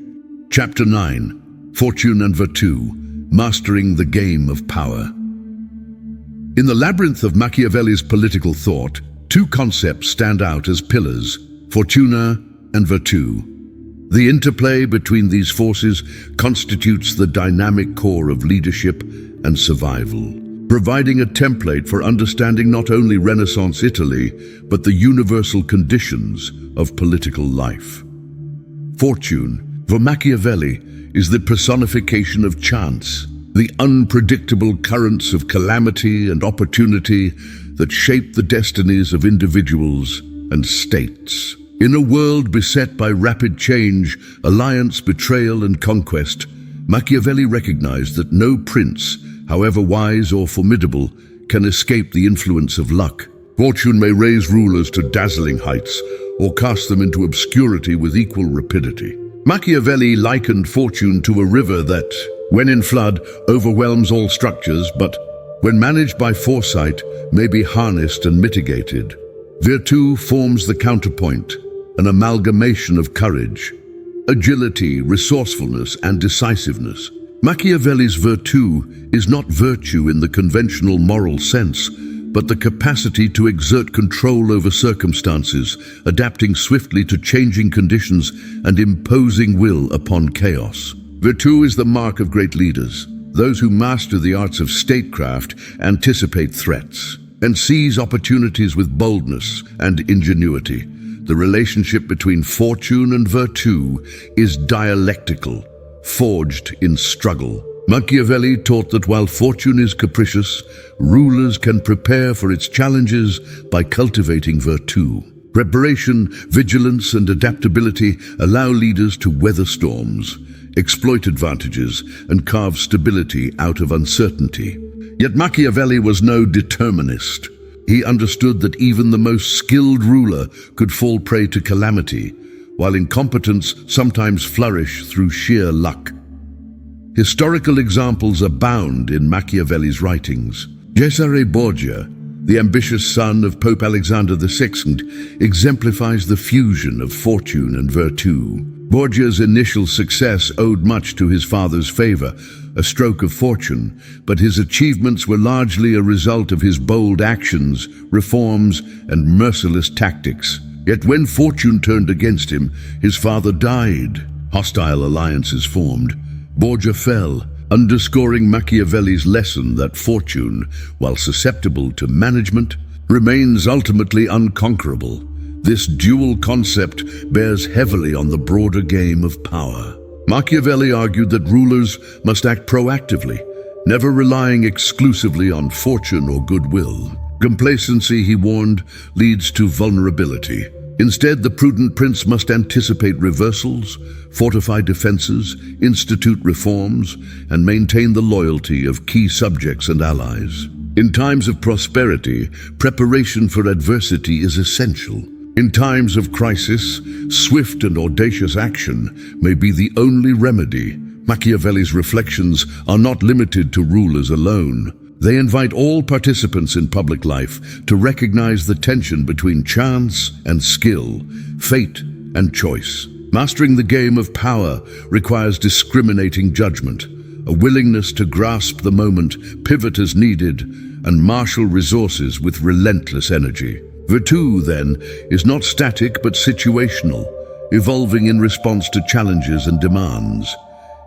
Chapter 9. Fortune and Virtue, Mastering the Game of Power. In the labyrinth of Machiavelli's political thought, two concepts stand out as pillars: fortuna and virtù. The interplay between these forces constitutes the dynamic core of leadership and survival, providing a template for understanding not only Renaissance Italy, but the universal conditions of political life. Fortune, for Machiavelli, is the personification of chance, the unpredictable currents of calamity and opportunity that shape the destinies of individuals and states. In a world beset by rapid change, alliance, betrayal, and conquest, Machiavelli recognized that no prince, however wise or formidable, can escape the influence of luck. Fortune may raise rulers to dazzling heights or cast them into obscurity with equal rapidity. Machiavelli likened fortune to a river that, when in flood, overwhelms all structures, but when managed by foresight, may be harnessed and mitigated. Virtù forms the counterpoint, an amalgamation of courage, agility, resourcefulness, and decisiveness. Machiavelli's virtù is not virtue in the conventional moral sense, but the capacity to exert control over circumstances, adapting swiftly to changing conditions and imposing will upon chaos. Virtù is the mark of great leaders, those who master the arts of statecraft, anticipate threats, and seize opportunities with boldness and ingenuity. The relationship between fortune and virtù is dialectical, forged in struggle. Machiavelli taught that while fortune is capricious, rulers can prepare for its challenges by cultivating virtù. Preparation, vigilance, and adaptability allow leaders to weather storms, exploit advantages, and carve stability out of uncertainty. Yet Machiavelli was no determinist. He understood that even the most skilled ruler could fall prey to calamity, while incompetence sometimes flourished through sheer luck. Historical examples abound in Machiavelli's writings. Cesare Borgia, the ambitious son of Pope Alexander VI, exemplifies the fusion of fortune and virtù. Borgia's initial success owed much to his father's favor, a stroke of fortune, but his achievements were largely a result of his bold actions, reforms, and merciless tactics. Yet when fortune turned against him, his father died. Hostile alliances formed. Borgia fell, underscoring Machiavelli's lesson that fortune, while susceptible to management, remains ultimately unconquerable. This dual concept bears heavily on the broader game of power. Machiavelli argued that rulers must act proactively, never relying exclusively on fortune or goodwill. Complacency, he warned, leads to vulnerability. Instead, the prudent prince must anticipate reversals, fortify defenses, institute reforms, and maintain the loyalty of key subjects and allies. In times of prosperity, preparation for adversity is essential. In times of crisis, swift and audacious action may be the only remedy. Machiavelli's reflections are not limited to rulers alone. They invite all participants in public life to recognize the tension between chance and skill, fate and choice. Mastering the game of power requires discriminating judgment, a willingness to grasp the moment, pivot as needed, and marshal resources with relentless energy. Virtue, then, is not static but situational, evolving in response to challenges and demands.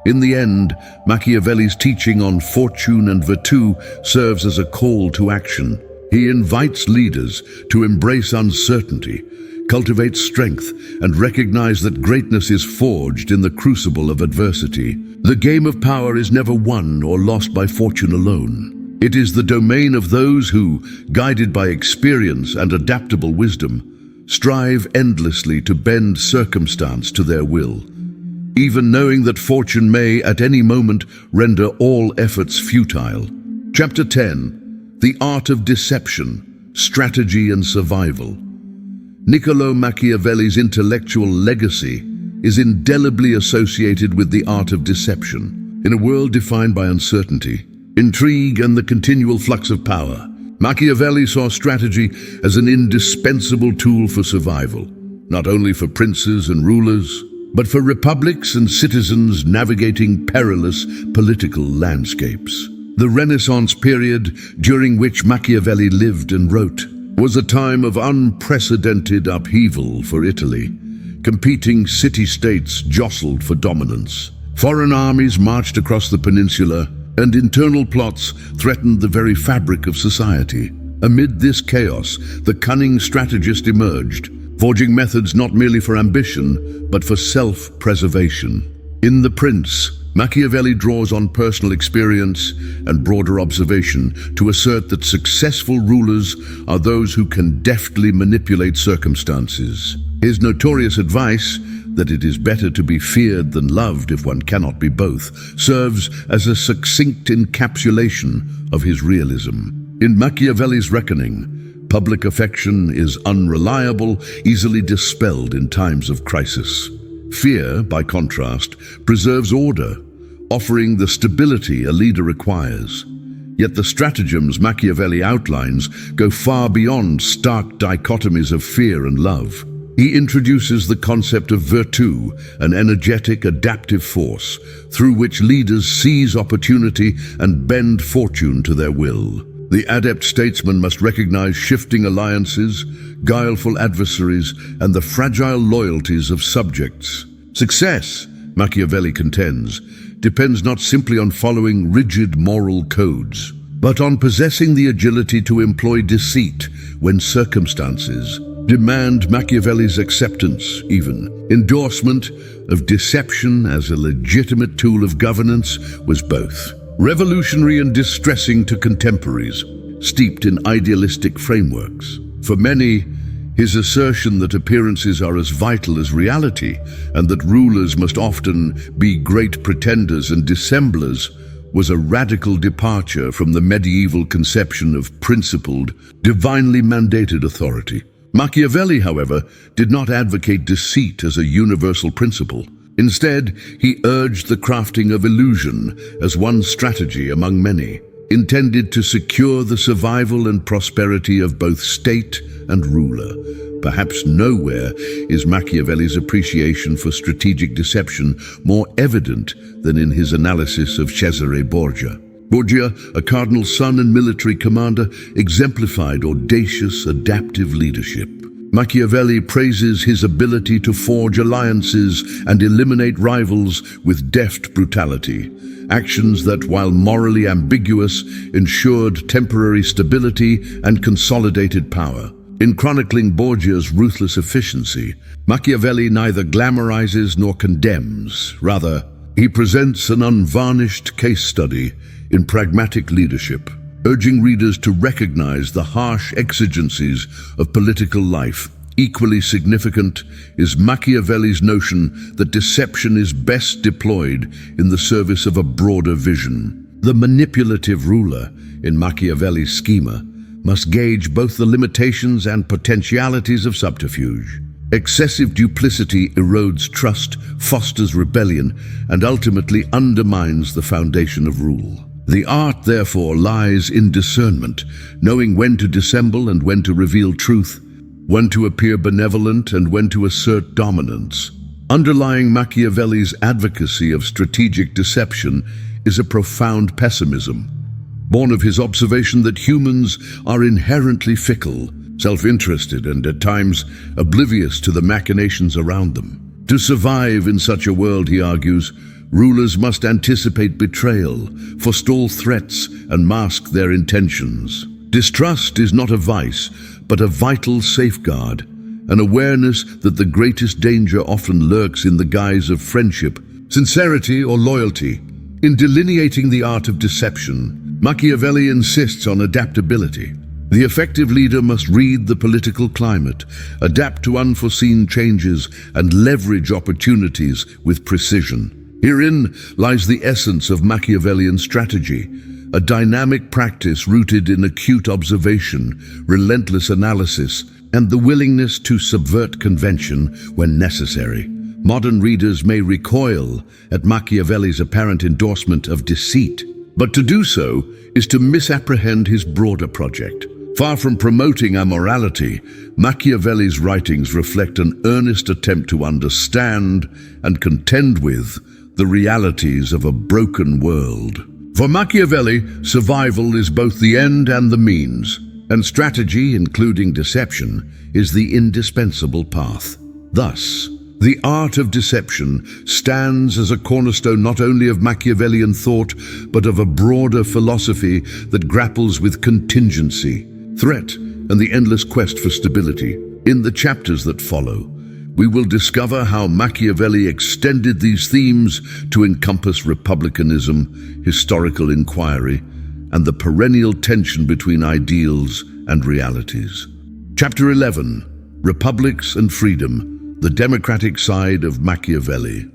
In the end, Machiavelli's teaching on fortune and virtue serves as a call to action. He invites leaders to embrace uncertainty, cultivate strength, and recognize that greatness is forged in the crucible of adversity. The game of power is never won or lost by fortune alone. It is the domain of those who, guided by experience and adaptable wisdom, strive endlessly to bend circumstance to their will, even knowing that fortune may at any moment render all efforts futile. Chapter 10. The Art of Deception, Strategy and Survival. Niccolò Machiavelli's intellectual legacy is indelibly associated with the art of deception. In a world defined by uncertainty, intrigue, and the continual flux of power, Machiavelli saw strategy as an indispensable tool for survival, not only for princes and rulers, but for republics and citizens navigating perilous political landscapes. The Renaissance period, during which Machiavelli lived and wrote, was a time of unprecedented upheaval for Italy. Competing city-states jostled for dominance. Foreign armies marched across the peninsula, and internal plots threatened the very fabric of society. Amid this chaos, the cunning strategist emerged, forging methods not merely for ambition, but for self-preservation. In The Prince, Machiavelli draws on personal experience and broader observation to assert that successful rulers are those who can deftly manipulate circumstances. His notorious advice, that it is better to be feared than loved if one cannot be both, serves as a succinct encapsulation of his realism. In Machiavelli's reckoning, public affection is unreliable, easily dispelled in times of crisis. Fear, by contrast, preserves order, offering the stability a leader requires. Yet the stratagems Machiavelli outlines go far beyond stark dichotomies of fear and love. He introduces the concept of virtue, an energetic, adaptive force, through which leaders seize opportunity and bend fortune to their will. The adept statesman must recognize shifting alliances, guileful adversaries, and the fragile loyalties of subjects. Success, Machiavelli contends, depends not simply on following rigid moral codes, but on possessing the agility to employ deceit when circumstances demand Machiavelli's acceptance, even. Endorsement of deception as a legitimate tool of governance was both revolutionary and distressing to contemporaries, steeped in idealistic frameworks. For many, his assertion that appearances are as vital as reality and that rulers must often be great pretenders and dissemblers was a radical departure from the medieval conception of principled, divinely mandated authority. Machiavelli, however, did not advocate deceit as a universal principle. Instead, he urged the crafting of illusion as one strategy among many, intended to secure the survival and prosperity of both state and ruler. Perhaps nowhere is Machiavelli's appreciation for strategic deception more evident than in his analysis of Cesare Borgia. Borgia, a cardinal son and military commander, exemplified audacious, adaptive leadership. Machiavelli praises his ability to forge alliances and eliminate rivals with deft brutality, actions that, while morally ambiguous, ensured temporary stability and consolidated power. In chronicling Borgia's ruthless efficiency, Machiavelli neither glamorizes nor condemns. Rather, he presents an unvarnished case study in pragmatic leadership, urging readers to recognize the harsh exigencies of political life. Equally significant is Machiavelli's notion that deception is best deployed in the service of a broader vision. The manipulative ruler in Machiavelli's schema must gauge both the limitations and potentialities of subterfuge. Excessive duplicity erodes trust, fosters rebellion, and ultimately undermines the foundation of rule. The art, therefore, lies in discernment, knowing when to dissemble and when to reveal truth, when to appear benevolent and when to assert dominance. Underlying Machiavelli's advocacy of strategic deception is a profound pessimism, born of his observation that humans are inherently fickle, self-interested, and at times oblivious to the machinations around them. To survive in such a world, he argues, rulers must anticipate betrayal, forestall threats, and mask their intentions. Distrust is not a vice, but a vital safeguard, an awareness that the greatest danger often lurks in the guise of friendship, sincerity, or loyalty. In delineating the art of deception, Machiavelli insists on adaptability. The effective leader must read the political climate, adapt to unforeseen changes, and leverage opportunities with precision. Herein lies the essence of Machiavellian strategy, a dynamic practice rooted in acute observation, relentless analysis, and the willingness to subvert convention when necessary. Modern readers may recoil at Machiavelli's apparent endorsement of deceit, but to do so is to misapprehend his broader project. Far from promoting amorality, Machiavelli's writings reflect an earnest attempt to understand and contend with the realities of a broken world. For Machiavelli, survival is both the end and the means, and strategy, including deception, is the indispensable path. Thus, the art of deception stands as a cornerstone not only of Machiavellian thought, but of a broader philosophy that grapples with contingency, threat, and the endless quest for stability. In the chapters that follow, we will discover how Machiavelli extended these themes to encompass republicanism, historical inquiry, and the perennial tension between ideals and realities. Chapter 11: Republics and Freedom, the Democratic Side of Machiavelli.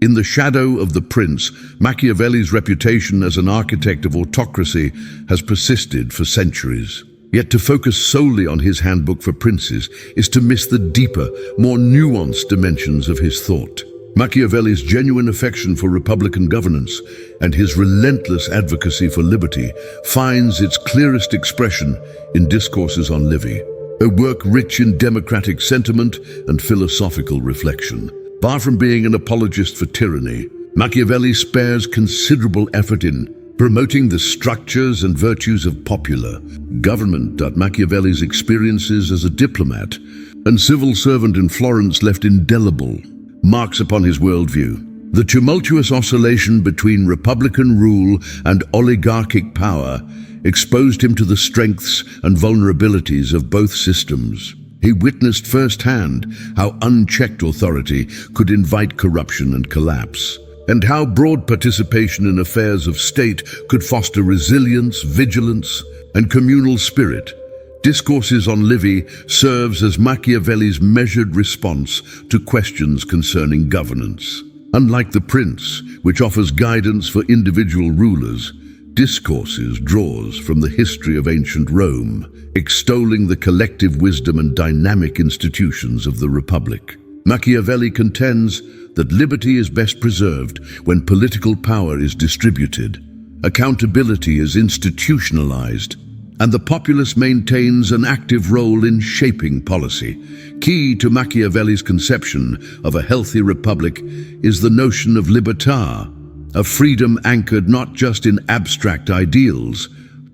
In the shadow of the prince, Machiavelli's reputation as an architect of autocracy has persisted for centuries. Yet to focus solely on his handbook for princes is to miss the deeper, more nuanced dimensions of his thought. Machiavelli's genuine affection for republican governance and his relentless advocacy for liberty finds its clearest expression in Discourses on Livy, a work rich in democratic sentiment and philosophical reflection. Far from being an apologist for tyranny, Machiavelli spares considerable effort in promoting the structures and virtues of popular government. Machiavelli's experiences as a diplomat and civil servant in Florence left indelible marks upon his worldview. The tumultuous oscillation between republican rule and oligarchic power exposed him to the strengths and vulnerabilities of both systems. He witnessed firsthand how unchecked authority could invite corruption and collapse, and how broad participation in affairs of state could foster resilience, vigilance, and communal spirit. Discourses on Livy serves as Machiavelli's measured response to questions concerning governance. Unlike The Prince, which offers guidance for individual rulers, Discourses draws from the history of ancient Rome, extolling the collective wisdom and dynamic institutions of the Republic. Machiavelli contends that liberty is best preserved when political power is distributed, accountability is institutionalized, and the populace maintains an active role in shaping policy. Key to Machiavelli's conception of a healthy republic is the notion of libertà, a freedom anchored not just in abstract ideals,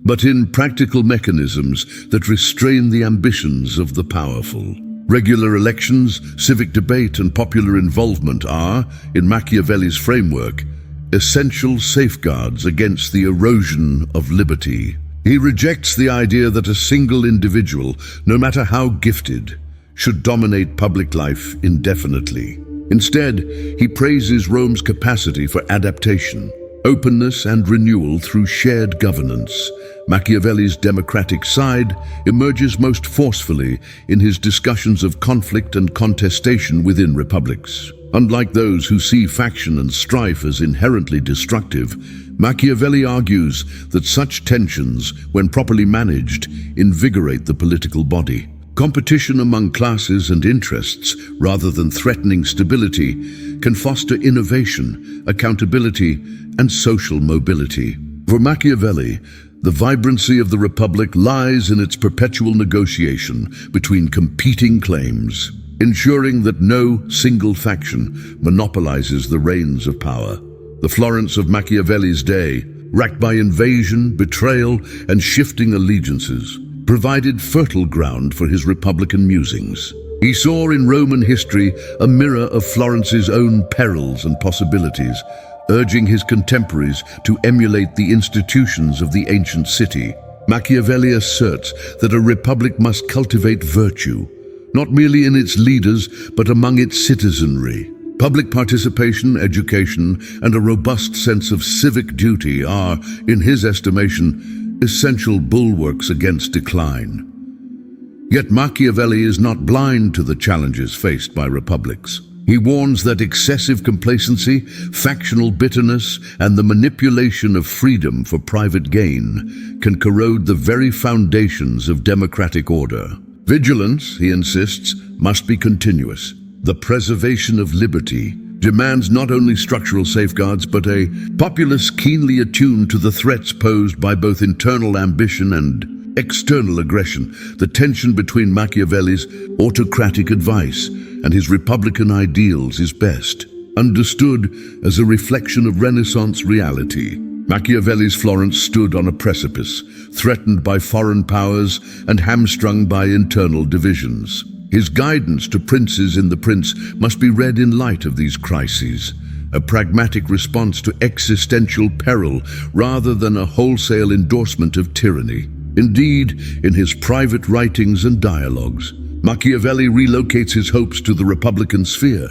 but in practical mechanisms that restrain the ambitions of the powerful. Regular elections, civic debate, and popular involvement are, in Machiavelli's framework, essential safeguards against the erosion of liberty. He rejects the idea that a single individual, no matter how gifted, should dominate public life indefinitely. Instead, he praises Rome's capacity for adaptation, openness, and renewal through shared governance. Machiavelli's democratic side emerges most forcefully in his discussions of conflict and contestation within republics. Unlike those who see faction and strife as inherently destructive, Machiavelli argues that such tensions, when properly managed, invigorate the political body. Competition among classes and interests, rather than threatening stability, can foster innovation, accountability, and social mobility. For Machiavelli, the vibrancy of the Republic lies in its perpetual negotiation between competing claims, ensuring that no single faction monopolizes the reins of power. The Florence of Machiavelli's day, racked by invasion, betrayal, and shifting allegiances, provided fertile ground for his republican musings. He saw in Roman history a mirror of Florence's own perils and possibilities, urging his contemporaries to emulate the institutions of the ancient city. Machiavelli asserts that a republic must cultivate virtue, not merely in its leaders, but among its citizenry. Public participation, education, and a robust sense of civic duty are, in his estimation, essential bulwarks against decline. Yet Machiavelli is not blind to the challenges faced by republics. He warns that excessive complacency, factional bitterness, and the manipulation of freedom for private gain can corrode the very foundations of democratic order. Vigilance, he insists, must be continuous. The preservation of liberty demands not only structural safeguards, but a populace keenly attuned to the threats posed by both internal ambition and external aggression. The tension between Machiavelli's autocratic advice and his republican ideals is best understood as a reflection of Renaissance reality. Machiavelli's Florence stood on a precipice, threatened by foreign powers and hamstrung by internal divisions. His guidance to princes in The Prince must be read in light of these crises, a pragmatic response to existential peril rather than a wholesale endorsement of tyranny. Indeed, in his private writings and dialogues, Machiavelli relocates his hopes to the Republican sphere,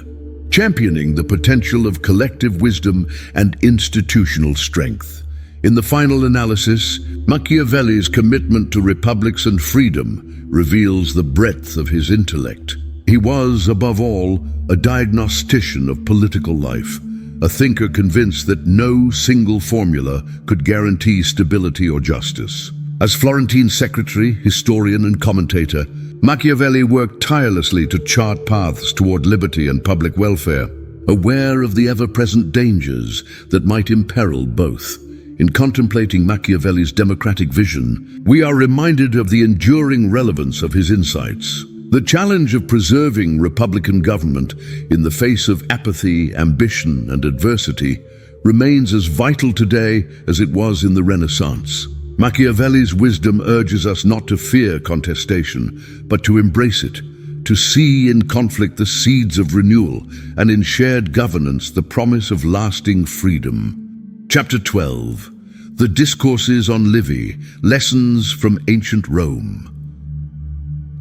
championing the potential of collective wisdom and institutional strength. In the final analysis, Machiavelli's commitment to republics and freedom reveals the breadth of his intellect. He was, above all, a diagnostician of political life, a thinker convinced that no single formula could guarantee stability or justice. As Florentine secretary, historian, and commentator, Machiavelli worked tirelessly to chart paths toward liberty and public welfare, aware of the ever-present dangers that might imperil both. In contemplating Machiavelli's democratic vision, we are reminded of the enduring relevance of his insights. The challenge of preserving republican government in the face of apathy, ambition, and adversity remains as vital today as it was in the Renaissance. Machiavelli's wisdom urges us not to fear contestation, but to embrace it, to see in conflict the seeds of renewal, and in shared governance the promise of lasting freedom. Chapter 12. The Discourses on Livy, Lessons from Ancient Rome.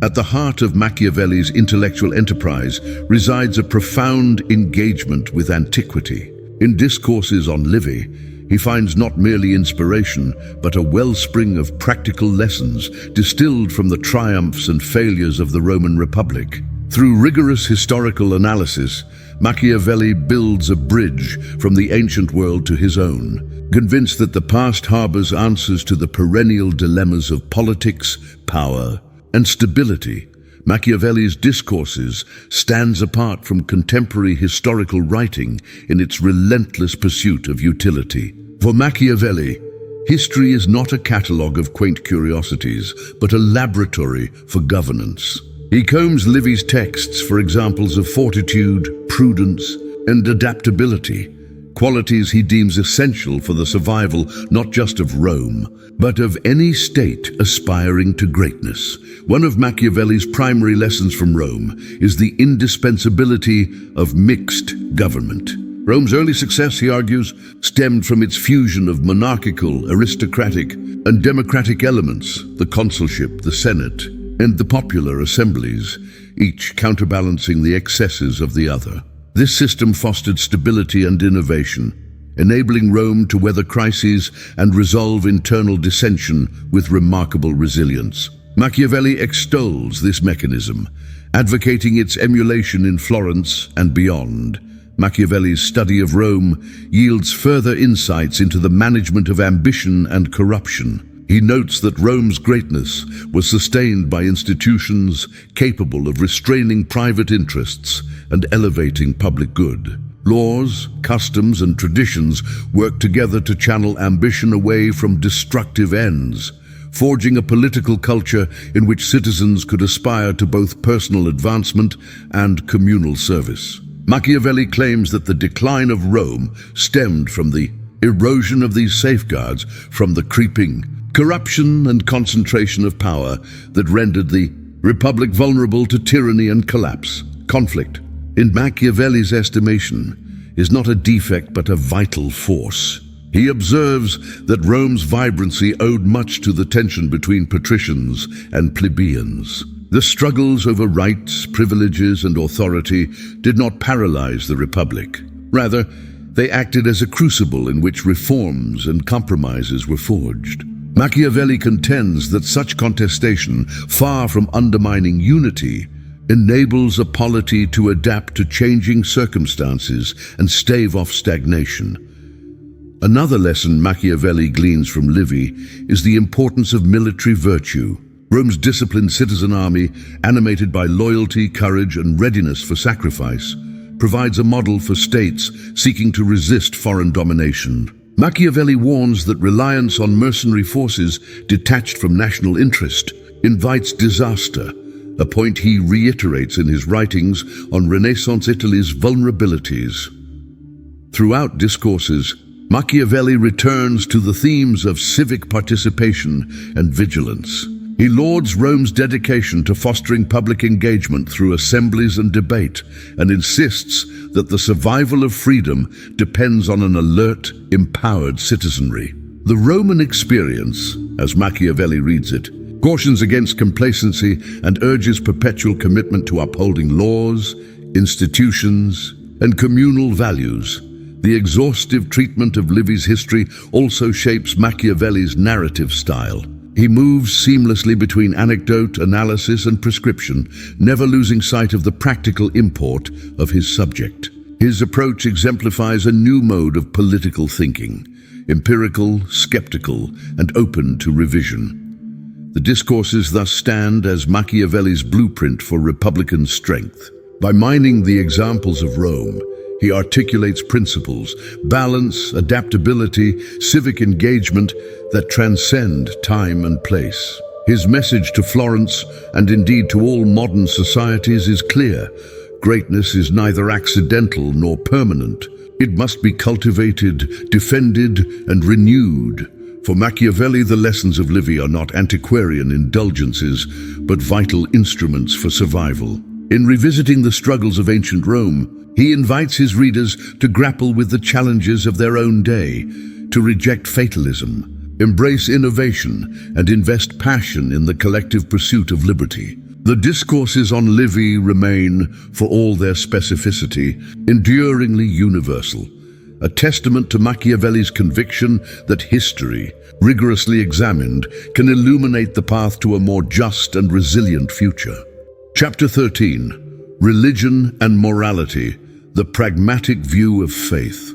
At the heart of Machiavelli's intellectual enterprise resides a profound engagement with antiquity. In Discourses on Livy, he finds not merely inspiration, but a wellspring of practical lessons distilled from the triumphs and failures of the Roman Republic. Through rigorous historical analysis, Machiavelli builds a bridge from the ancient world to his own, convinced that the past harbors answers to the perennial dilemmas of politics, power, and stability. Machiavelli's Discourses stands apart from contemporary historical writing in its relentless pursuit of utility. For Machiavelli, history is not a catalogue of quaint curiosities, but a laboratory for governance. He combs Livy's texts for examples of fortitude, prudence, and adaptability, qualities he deems essential for the survival not just of Rome, but of any state aspiring to greatness. One of Machiavelli's primary lessons from Rome is the indispensability of mixed government. Rome's early success, he argues, stemmed from its fusion of monarchical, aristocratic, and democratic elements, the consulship, the Senate, and the popular assemblies, each counterbalancing the excesses of the other. This system fostered stability and innovation, enabling Rome to weather crises and resolve internal dissension with remarkable resilience. Machiavelli extols this mechanism, advocating its emulation in Florence and beyond. Machiavelli's study of Rome yields further insights into the management of ambition and corruption. He notes that Rome's greatness was sustained by institutions capable of restraining private interests and elevating public good. Laws, customs, and traditions worked together to channel ambition away from destructive ends, forging a political culture in which citizens could aspire to both personal advancement and communal service. Machiavelli claims that the decline of Rome stemmed from the erosion of these safeguards, from the creeping corruption and concentration of power that rendered the republic vulnerable to tyranny and collapse. Conflict, in Machiavelli's estimation, is not a defect but a vital force. He observes that Rome's vibrancy owed much to the tension between patricians and plebeians. The struggles over rights, privileges, and authority did not paralyze the republic. Rather, they acted as a crucible in which reforms and compromises were forged. Machiavelli contends that such contestation, far from undermining unity, enables a polity to adapt to changing circumstances and stave off stagnation. Another lesson Machiavelli gleans from Livy is the importance of military virtue. Rome's disciplined citizen army, animated by loyalty, courage, and readiness for sacrifice, provides a model for states seeking to resist foreign domination. Machiavelli warns that reliance on mercenary forces detached from national interest invites disaster, a point he reiterates in his writings on Renaissance Italy's vulnerabilities. Throughout discourses, Machiavelli returns to the themes of civic participation and vigilance. He lauds Rome's dedication to fostering public engagement through assemblies and debate, and insists that the survival of freedom depends on an alert, empowered citizenry. The Roman experience, as Machiavelli reads it, cautions against complacency and urges perpetual commitment to upholding laws, institutions, and communal values. The exhaustive treatment of Livy's history also shapes Machiavelli's narrative style. He moves seamlessly between anecdote, analysis, and prescription, never losing sight of the practical import of his subject. His approach exemplifies a new mode of political thinking, empirical, skeptical, and open to revision. The discourses thus stand as Machiavelli's blueprint for republican strength. By mining the examples of Rome, he articulates principles, balance, adaptability, civic engagement that transcend time and place. His message to Florence, and indeed to all modern societies, is clear. Greatness is neither accidental nor permanent. It must be cultivated, defended, and renewed. For Machiavelli, the lessons of Livy are not antiquarian indulgences, but vital instruments for survival. In revisiting the struggles of ancient Rome, he invites his readers to grapple with the challenges of their own day, to reject fatalism, embrace innovation, and invest passion in the collective pursuit of liberty. The discourses on Livy remain, for all their specificity, enduringly universal, a testament to Machiavelli's conviction that history, rigorously examined, can illuminate the path to a more just and resilient future. Chapter 13. Religion and Morality, the Pragmatic View of Faith.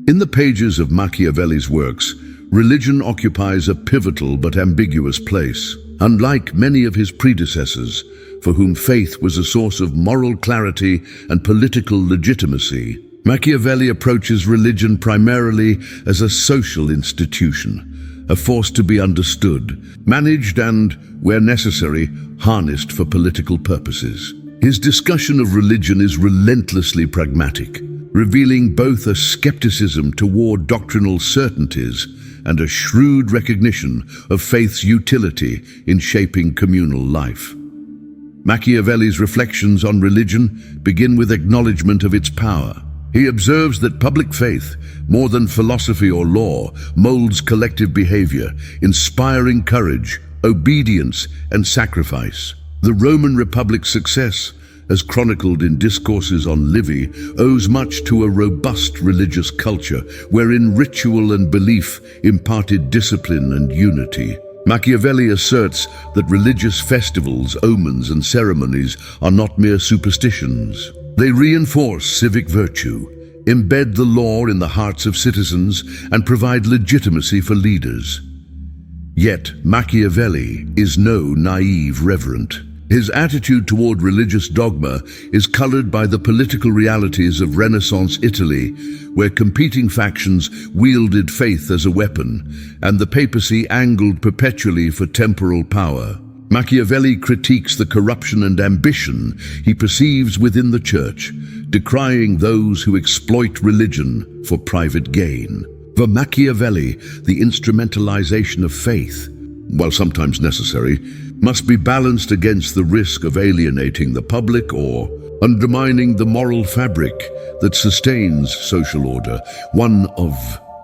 In the pages of Machiavelli's works, religion occupies a pivotal but ambiguous place. Unlike many of his predecessors, for whom faith was a source of moral clarity and political legitimacy, Machiavelli approaches religion primarily as a social institution, a force to be understood, managed and, where necessary, harnessed for political purposes. His discussion of religion is relentlessly pragmatic, revealing both a skepticism toward doctrinal certainties and a shrewd recognition of faith's utility in shaping communal life. Machiavelli's reflections on religion begin with acknowledgement of its power. He observes that public faith, more than philosophy or law, molds collective behavior, inspiring courage, obedience, and sacrifice. The Roman Republic's success, as chronicled in Discourses on Livy, owes much to a robust religious culture wherein ritual and belief imparted discipline and unity. Machiavelli asserts that religious festivals, omens, and ceremonies are not mere superstitions. They reinforce civic virtue, embed the law in the hearts of citizens, and provide legitimacy for leaders. Yet Machiavelli is no naive reverent. His attitude toward religious dogma is colored by the political realities of Renaissance Italy, where competing factions wielded faith as a weapon, and the papacy angled perpetually for temporal power. Machiavelli critiques the corruption and ambition he perceives within the church, decrying those who exploit religion for private gain. For Machiavelli, the instrumentalization of faith, while sometimes necessary, must be balanced against the risk of alienating the public or undermining the moral fabric that sustains social order. One of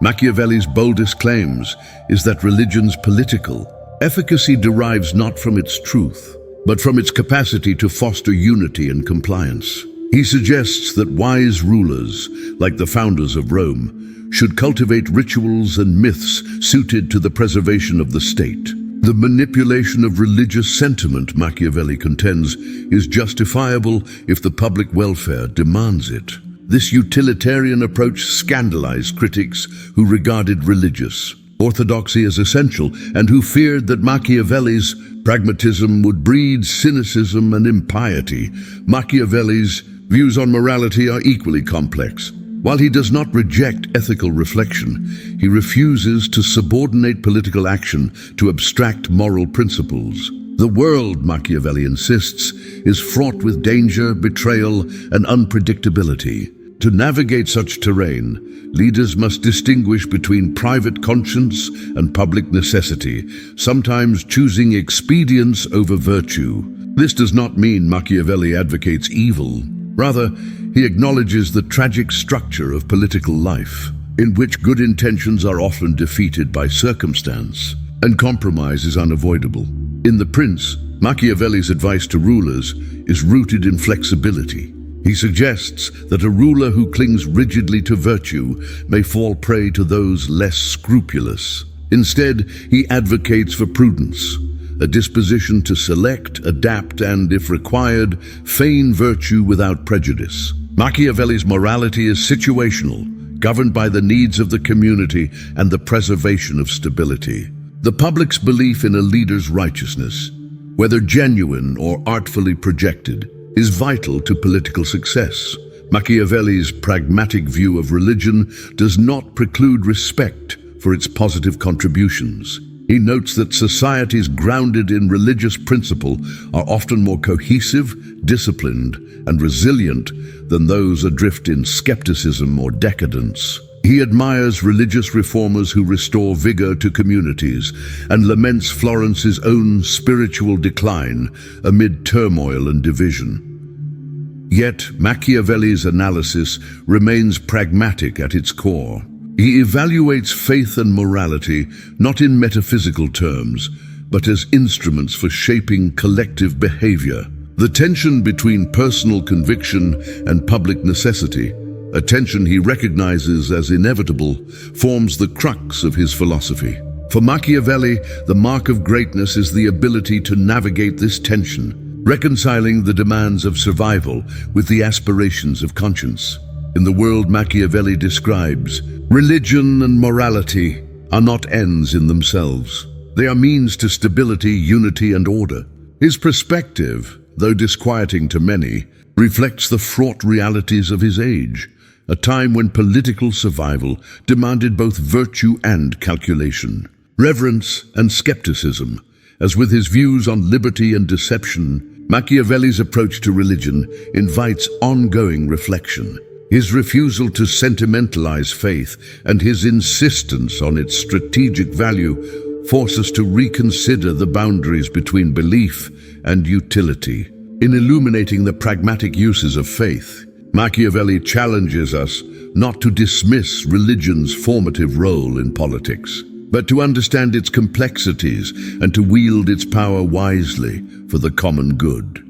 Machiavelli's boldest claims is that religion's political efficacy derives not from its truth, but from its capacity to foster unity and compliance. He suggests that wise rulers, like the founders of Rome, should cultivate rituals and myths suited to the preservation of the state. The manipulation of religious sentiment, Machiavelli contends, is justifiable if the public welfare demands it. This utilitarian approach scandalized critics who regarded religious orthodoxy as essential and who feared that Machiavelli's pragmatism would breed cynicism and impiety. Machiavelli's views on morality are equally complex. While he does not reject ethical reflection, he refuses to subordinate political action to abstract moral principles. The world, Machiavelli insists, is fraught with danger, betrayal, and unpredictability. To navigate such terrain, leaders must distinguish between private conscience and public necessity, sometimes choosing expedience over virtue. This does not mean Machiavelli advocates evil. Rather, he acknowledges the tragic structure of political life, in which good intentions are often defeated by circumstance, and compromise is unavoidable. In The Prince, Machiavelli's advice to rulers is rooted in flexibility. He suggests that a ruler who clings rigidly to virtue may fall prey to those less scrupulous. Instead, he advocates for prudence, a disposition to select, adapt, and, if required, feign virtue without prejudice. Machiavelli's morality is situational, governed by the needs of the community and the preservation of stability. The public's belief in a leader's righteousness, whether genuine or artfully projected, is vital to political success. Machiavelli's pragmatic view of religion does not preclude respect for its positive contributions. He notes that societies grounded in religious principle are often more cohesive, disciplined, and resilient than those adrift in skepticism or decadence. He admires religious reformers who restore vigor to communities and laments Florence's own spiritual decline amid turmoil and division. Yet Machiavelli's analysis remains pragmatic at its core. He evaluates faith and morality not in metaphysical terms, but as instruments for shaping collective behavior. The tension between personal conviction and public necessity, a tension he recognizes as inevitable, forms the crux of his philosophy. For Machiavelli, the mark of greatness is the ability to navigate this tension, reconciling the demands of survival with the aspirations of conscience. In the world Machiavelli describes, religion and morality are not ends in themselves. They are means to stability, unity, and order. His perspective, though disquieting to many, reflects the fraught realities of his age, a time when political survival demanded both virtue and calculation, reverence and skepticism. As with his views on liberty and deception, Machiavelli's approach to religion invites ongoing reflection. His refusal to sentimentalize faith and his insistence on its strategic value force us to reconsider the boundaries between belief and utility. In illuminating the pragmatic uses of faith, Machiavelli challenges us not to dismiss religion's formative role in politics, but to understand its complexities and to wield its power wisely for the common good.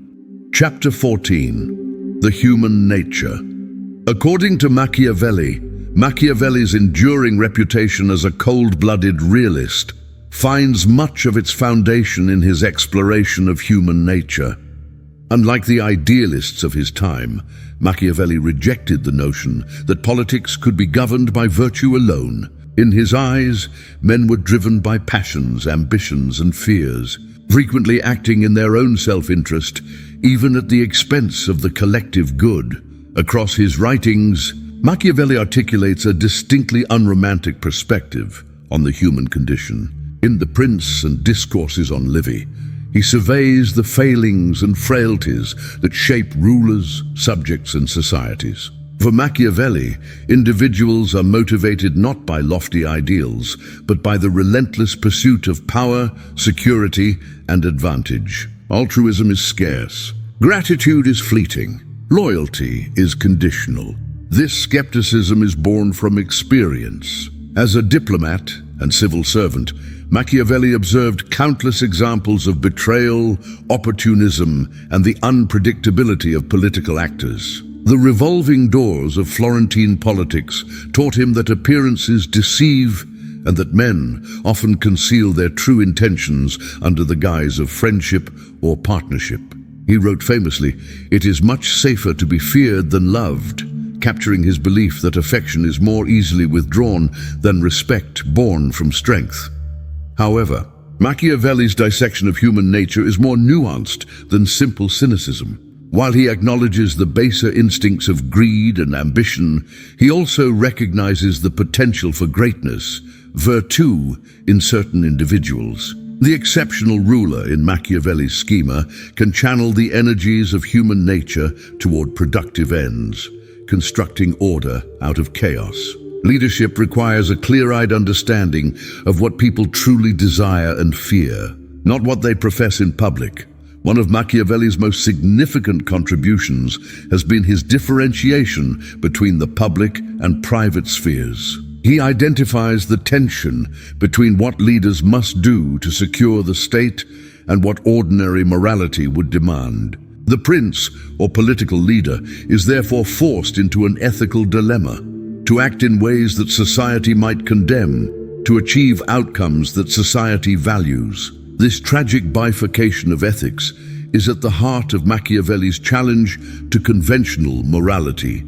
Chapter 14. The Human Nature. According to Machiavelli, Machiavelli's enduring reputation as a cold-blooded realist finds much of its foundation in his exploration of human nature. Unlike the idealists of his time, Machiavelli rejected the notion that politics could be governed by virtue alone. In his eyes, men were driven by passions, ambitions, and fears, frequently acting in their own self-interest, even at the expense of the collective good. Across his writings, Machiavelli articulates a distinctly unromantic perspective on the human condition. In The Prince and Discourses on Livy, he surveys the failings and frailties that shape rulers, subjects, and societies. For Machiavelli, individuals are motivated not by lofty ideals, but by the relentless pursuit of power, security, and advantage. Altruism is scarce. Gratitude is fleeting. Loyalty is conditional. This skepticism is born from experience. As a diplomat and civil servant, Machiavelli observed countless examples of betrayal, opportunism, and the unpredictability of political actors. The revolving doors of Florentine politics taught him that appearances deceive and that men often conceal their true intentions under the guise of friendship or partnership. He wrote famously, "It is much safer to be feared than loved," capturing his belief that affection is more easily withdrawn than respect born from strength. However, Machiavelli's dissection of human nature is more nuanced than simple cynicism. While he acknowledges the baser instincts of greed and ambition, he also recognizes the potential for greatness, virtù, in certain individuals. The exceptional ruler in Machiavelli's schema can channel the energies of human nature toward productive ends, constructing order out of chaos. Leadership requires a clear-eyed understanding of what people truly desire and fear, not what they profess in public. One of Machiavelli's most significant contributions has been his differentiation between the public and private spheres. He identifies the tension between what leaders must do to secure the state and what ordinary morality would demand. The prince, or political leader, is therefore forced into an ethical dilemma: to act in ways that society might condemn, to achieve outcomes that society values. This tragic bifurcation of ethics is at the heart of Machiavelli's challenge to conventional morality.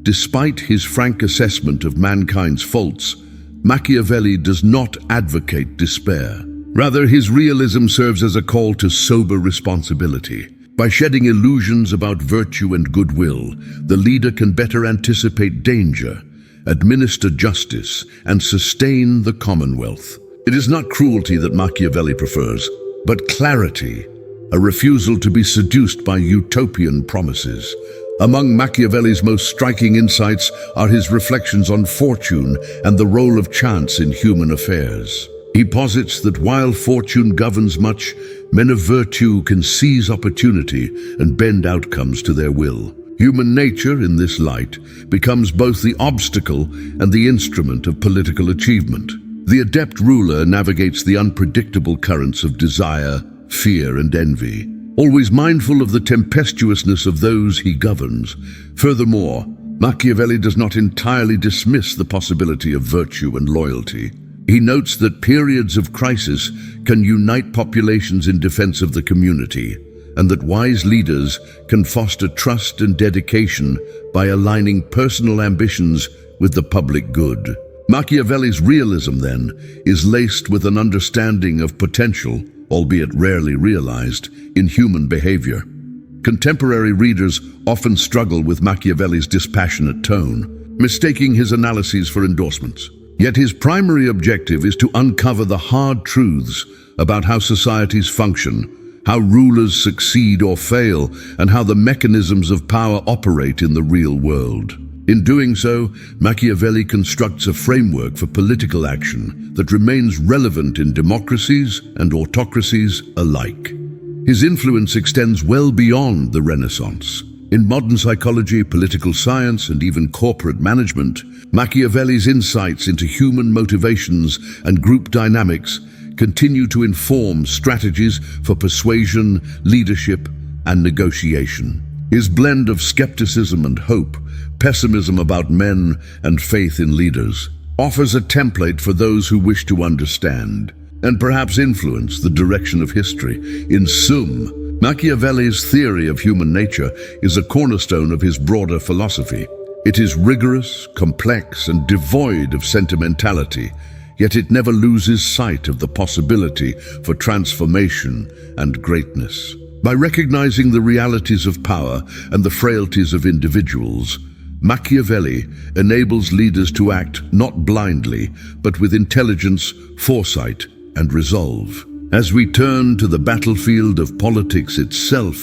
Despite his frank assessment of mankind's faults, Machiavelli does not advocate despair. Rather, his realism serves as a call to sober responsibility. By shedding illusions about virtue and goodwill, the leader can better anticipate danger, administer justice, and sustain the commonwealth. It is not cruelty that Machiavelli prefers, but clarity, a refusal to be seduced by utopian promises. Among Machiavelli's most striking insights are his reflections on fortune and the role of chance in human affairs. He posits that while fortune governs much, men of virtue can seize opportunity and bend outcomes to their will. Human nature, in this light, becomes both the obstacle and the instrument of political achievement. The adept ruler navigates the unpredictable currents of desire, fear, and envy, always mindful of the tempestuousness of those he governs. Furthermore, Machiavelli does not entirely dismiss the possibility of virtue and loyalty. He notes that periods of crisis can unite populations in defense of the community, and that wise leaders can foster trust and dedication by aligning personal ambitions with the public good. Machiavelli's realism, then, is laced with an understanding of potential, albeit rarely realized, in human behavior. Contemporary readers often struggle with Machiavelli's dispassionate tone, mistaking his analyses for endorsements. Yet his primary objective is to uncover the hard truths about how societies function, how rulers succeed or fail, and how the mechanisms of power operate in the real world. In doing so, Machiavelli constructs a framework for political action that remains relevant in democracies and autocracies alike. His influence extends well beyond the Renaissance. In modern psychology, political science, and even corporate management, Machiavelli's insights into human motivations and group dynamics continue to inform strategies for persuasion, leadership, and negotiation. His blend of skepticism and hope, pessimism about men and faith in leaders, offers a template for those who wish to understand and perhaps influence the direction of history. In sum, Machiavelli's theory of human nature is a cornerstone of his broader philosophy. It is rigorous, complex, and devoid of sentimentality, yet it never loses sight of the possibility for transformation and greatness. By recognizing the realities of power and the frailties of individuals, Machiavelli enables leaders to act not blindly, but with intelligence, foresight, and resolve. As we turn to the battlefield of politics itself,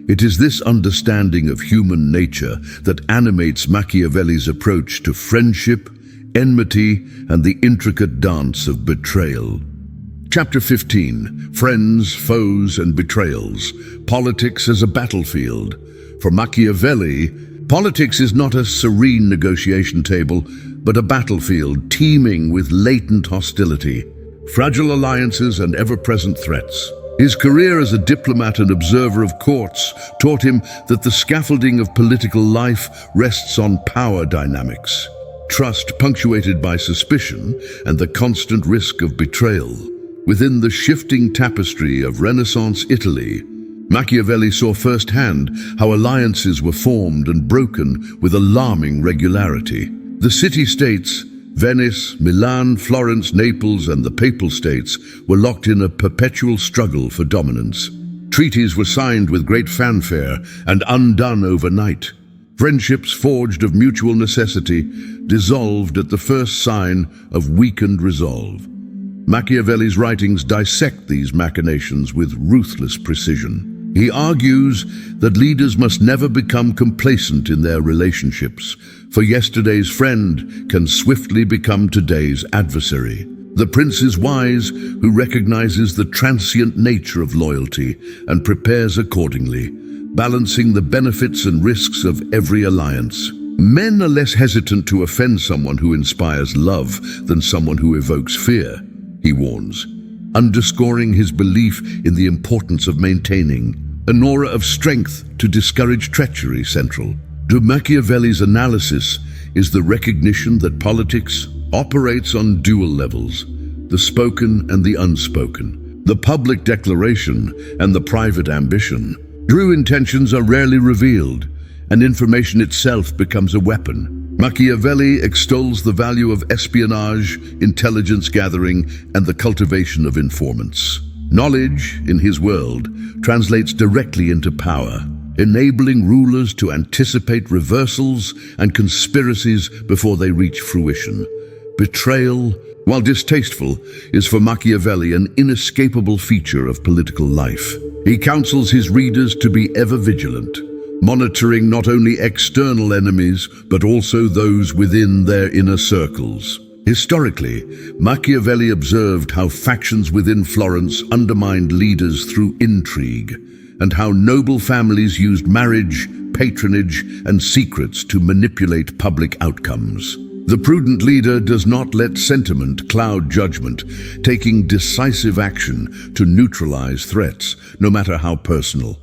it is this understanding of human nature that animates Machiavelli's approach to friendship, enmity, and the intricate dance of betrayal. Chapter 15, Friends, Foes, and Betrayals. Politics as a battlefield. For Machiavelli, politics is not a serene negotiation table, but a battlefield teeming with latent hostility, fragile alliances, and ever-present threats. His career as a diplomat and observer of courts taught him that the scaffolding of political life rests on power dynamics, trust punctuated by suspicion, and the constant risk of betrayal. Within the shifting tapestry of Renaissance Italy, Machiavelli saw firsthand how alliances were formed and broken with alarming regularity. The city-states, Venice, Milan, Florence, Naples, and the Papal States, were locked in a perpetual struggle for dominance. Treaties were signed with great fanfare and undone overnight. Friendships forged of mutual necessity dissolved at the first sign of weakened resolve. Machiavelli's writings dissect these machinations with ruthless precision. He argues that leaders must never become complacent in their relationships, for yesterday's friend can swiftly become today's adversary. The prince is wise who recognizes the transient nature of loyalty and prepares accordingly, balancing the benefits and risks of every alliance. Men are less hesitant to offend someone who inspires love than someone who evokes fear, he warns, underscoring his belief in the importance of maintaining an aura of strength to discourage treachery central. To Machiavelli's analysis is the recognition that politics operates on dual levels, the spoken and the unspoken, the public declaration and the private ambition. True intentions are rarely revealed, and information itself becomes a weapon. Machiavelli extols the value of espionage, intelligence gathering, and the cultivation of informants. Knowledge, in his world, translates directly into power, enabling rulers to anticipate reversals and conspiracies before they reach fruition. Betrayal, while distasteful, is for Machiavelli an inescapable feature of political life. He counsels his readers to be ever vigilant, monitoring not only external enemies, but also those within their inner circles. Historically, Machiavelli observed how factions within Florence undermined leaders through intrigue, and how noble families used marriage, patronage, and secrets to manipulate public outcomes. The prudent leader does not let sentiment cloud judgment, taking decisive action to neutralize threats, no matter how personal.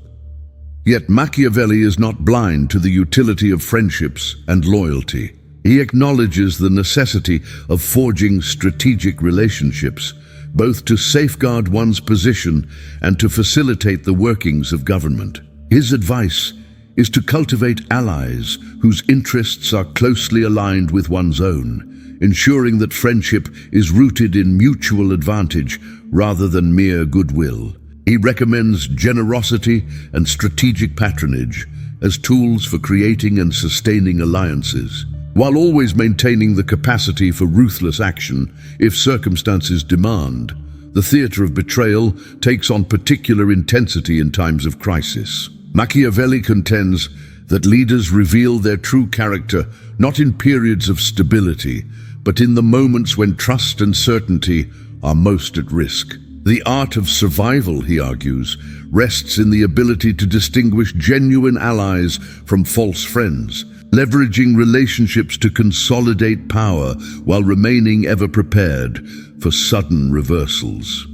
Yet Machiavelli is not blind to the utility of friendships and loyalty. He acknowledges the necessity of forging strategic relationships, both to safeguard one's position and to facilitate the workings of government. His advice is to cultivate allies whose interests are closely aligned with one's own, ensuring that friendship is rooted in mutual advantage rather than mere goodwill. He recommends generosity and strategic patronage as tools for creating and sustaining alliances, while always maintaining the capacity for ruthless action if circumstances demand. The theater of betrayal takes on particular intensity in times of crisis. Machiavelli contends that leaders reveal their true character not in periods of stability, but in the moments when trust and certainty are most at risk. The art of survival, he argues, rests in the ability to distinguish genuine allies from false friends, leveraging relationships to consolidate power while remaining ever prepared for sudden reversals.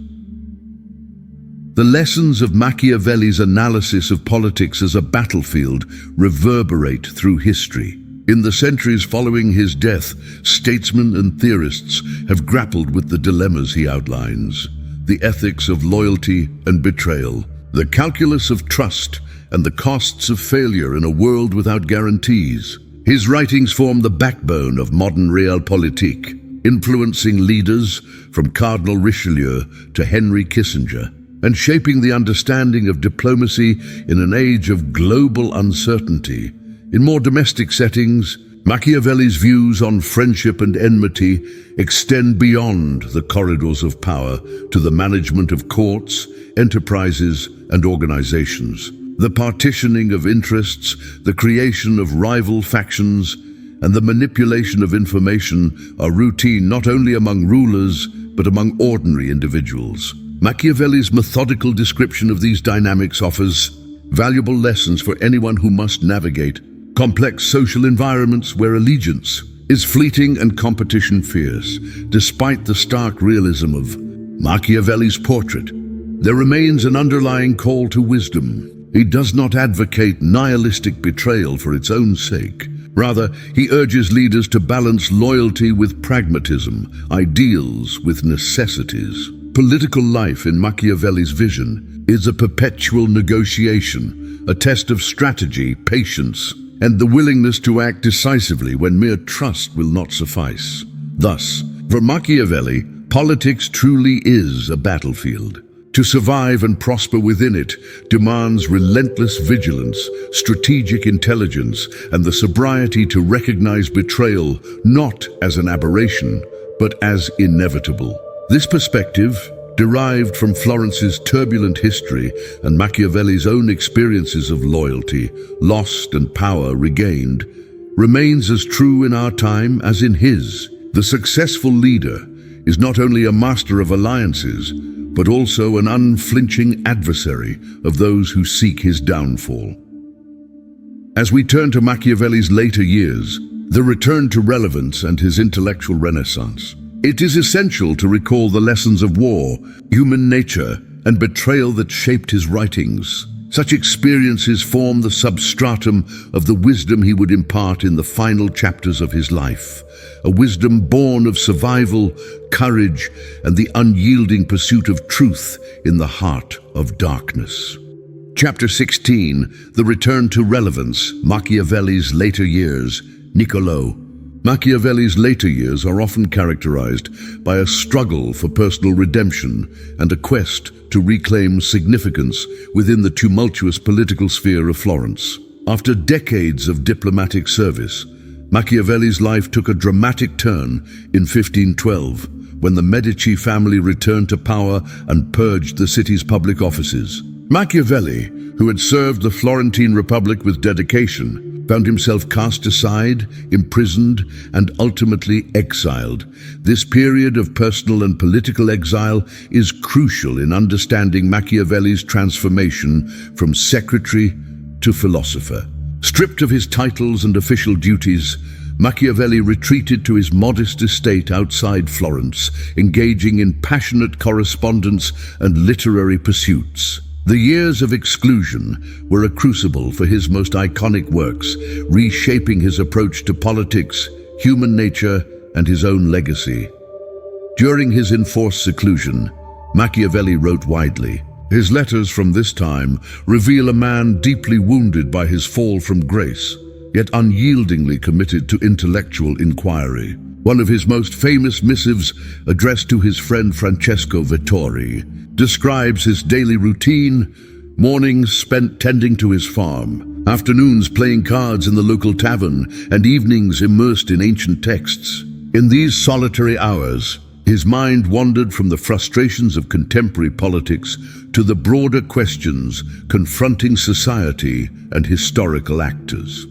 The lessons of Machiavelli's analysis of politics as a battlefield reverberate through history. In the centuries following his death, statesmen and theorists have grappled with the dilemmas he outlines: the ethics of loyalty and betrayal, the calculus of trust, and the costs of failure in a world without guarantees. His writings form the backbone of modern realpolitik, influencing leaders from Cardinal Richelieu to Henry Kissinger, and shaping the understanding of diplomacy in an age of global uncertainty. In more domestic settings, Machiavelli's views on friendship and enmity extend beyond the corridors of power to the management of courts, enterprises, and organizations. The partitioning of interests, the creation of rival factions, and the manipulation of information are routine not only among rulers, but among ordinary individuals. Machiavelli's methodical description of these dynamics offers valuable lessons for anyone who must navigate complex social environments where allegiance is fleeting and competition fierce. Despite the stark realism of Machiavelli's portrait, there remains an underlying call to wisdom. He does not advocate nihilistic betrayal for its own sake. Rather, he urges leaders to balance loyalty with pragmatism, ideals with necessities. Political life in Machiavelli's vision is a perpetual negotiation, a test of strategy, patience, and the willingness to act decisively when mere trust will not suffice. Thus, for Machiavelli, politics truly is a battlefield. To survive and prosper within it demands relentless vigilance, strategic intelligence, and the sobriety to recognize betrayal not as an aberration, but as inevitable. This perspective, derived from Florence's turbulent history and Machiavelli's own experiences of loyalty, lost and power regained, remains as true in our time as in his. The successful leader is not only a master of alliances, but also an unflinching adversary of those who seek his downfall. As we turn to Machiavelli's later years, the return to relevance and his intellectual renaissance, it is essential to recall the lessons of war, human nature, and betrayal that shaped his writings. Such experiences form the substratum of the wisdom he would impart in the final chapters of his life, a wisdom born of survival, courage, and the unyielding pursuit of truth in the heart of darkness. Chapter 16, The Return to Relevance, Machiavelli's Later Years, Niccolò. Machiavelli's later years are often characterized by a struggle for personal redemption and a quest to reclaim significance within the tumultuous political sphere of Florence. After decades of diplomatic service, Machiavelli's life took a dramatic turn in 1512, when the Medici family returned to power and purged the city's public offices. Machiavelli, who had served the Florentine Republic with dedication, found himself cast aside, imprisoned, and ultimately exiled. This period of personal and political exile is crucial in understanding Machiavelli's transformation from secretary to philosopher. Stripped of his titles and official duties, Machiavelli retreated to his modest estate outside Florence, engaging in passionate correspondence and literary pursuits. The years of exclusion were a crucible for his most iconic works, reshaping his approach to politics, human nature, and his own legacy. During his enforced seclusion, Machiavelli wrote widely. His letters from this time reveal a man deeply wounded by his fall from grace, yet unyieldingly committed to intellectual inquiry. One of his most famous missives, addressed to his friend Francesco Vettori, describes his daily routine: mornings spent tending to his farm, afternoons playing cards in the local tavern, and evenings immersed in ancient texts. In these solitary hours, His mind wandered from the frustrations of contemporary politics to the broader questions confronting society and historical actors.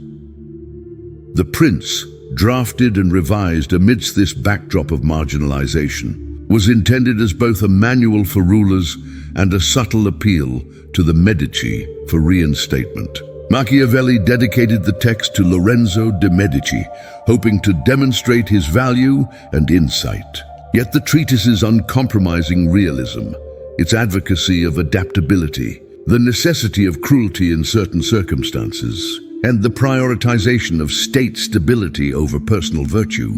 The Prince, drafted and revised amidst this backdrop of marginalization, was intended as both a manual for rulers and a subtle appeal to the Medici for reinstatement. Machiavelli dedicated the text to Lorenzo de' Medici, hoping to demonstrate his value and insight. Yet the treatise's uncompromising realism, its advocacy of adaptability, the necessity of cruelty in certain circumstances, and the prioritization of state stability over personal virtue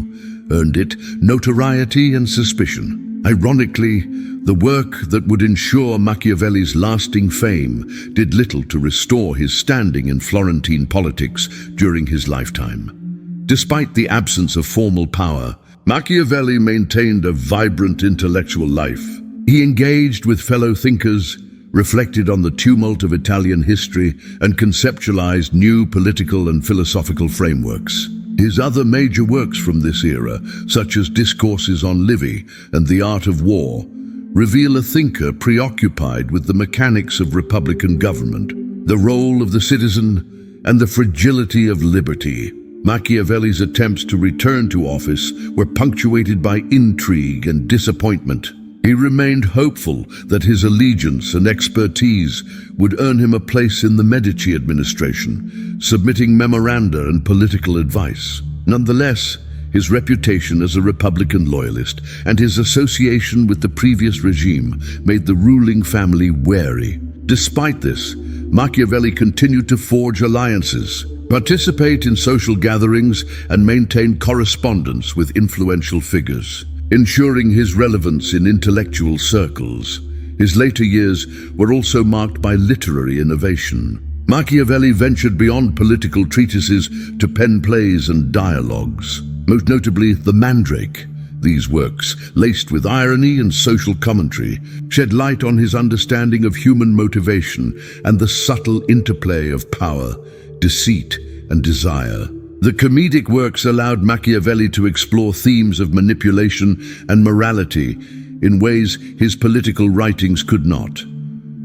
earned it notoriety and suspicion. Ironically, the work that would ensure Machiavelli's lasting fame did little to restore his standing in Florentine politics during his lifetime. Despite the absence of formal power, Machiavelli maintained a vibrant intellectual life. He engaged with fellow thinkers, reflected on the tumult of Italian history, and conceptualized new political and philosophical frameworks. His other major works from this era, such as Discourses on Livy and The Art of War, reveal a thinker preoccupied with the mechanics of republican government, the role of the citizen, and the fragility of liberty. Machiavelli's attempts to return to office were punctuated by intrigue and disappointment. He remained hopeful that his allegiance and expertise would earn him a place in the Medici administration, submitting memoranda and political advice. Nonetheless, his reputation as a Republican loyalist and his association with the previous regime made the ruling family wary. Despite this, Machiavelli continued to forge alliances, participate in social gatherings, and maintain correspondence with influential figures, ensuring his relevance in intellectual circles. His later years were also marked by literary innovation. Machiavelli ventured beyond political treatises to pen plays and dialogues, most notably The Mandrake. These works, laced with irony and social commentary, shed light on his understanding of human motivation and the subtle interplay of power, deceit, and desire. The comedic works allowed Machiavelli to explore themes of manipulation and morality in ways his political writings could not.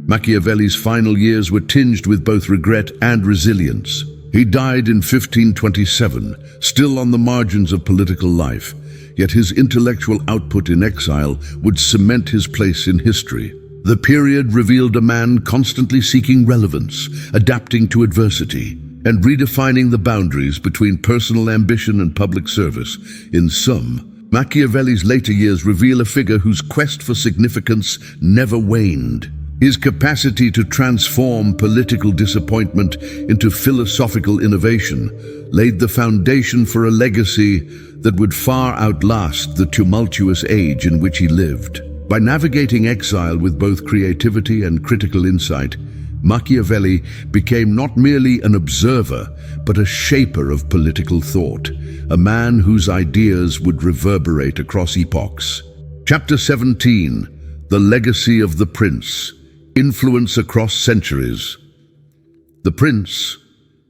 Machiavelli's final years were tinged with both regret and resilience. He died in 1527, still on the margins of political life, yet his intellectual output in exile would cement his place in history. The period revealed a man constantly seeking relevance, adapting to adversity, and redefining the boundaries between personal ambition and public service. In sum, Machiavelli's later years reveal a figure whose quest for significance never waned. His capacity to transform political disappointment into philosophical innovation laid the foundation for a legacy that would far outlast the tumultuous age in which he lived. By navigating exile with both creativity and critical insight, Machiavelli became not merely an observer, but a shaper of political thought, a man whose ideas would reverberate across epochs. Chapter 17: The Legacy of the Prince. Influence across centuries. The Prince,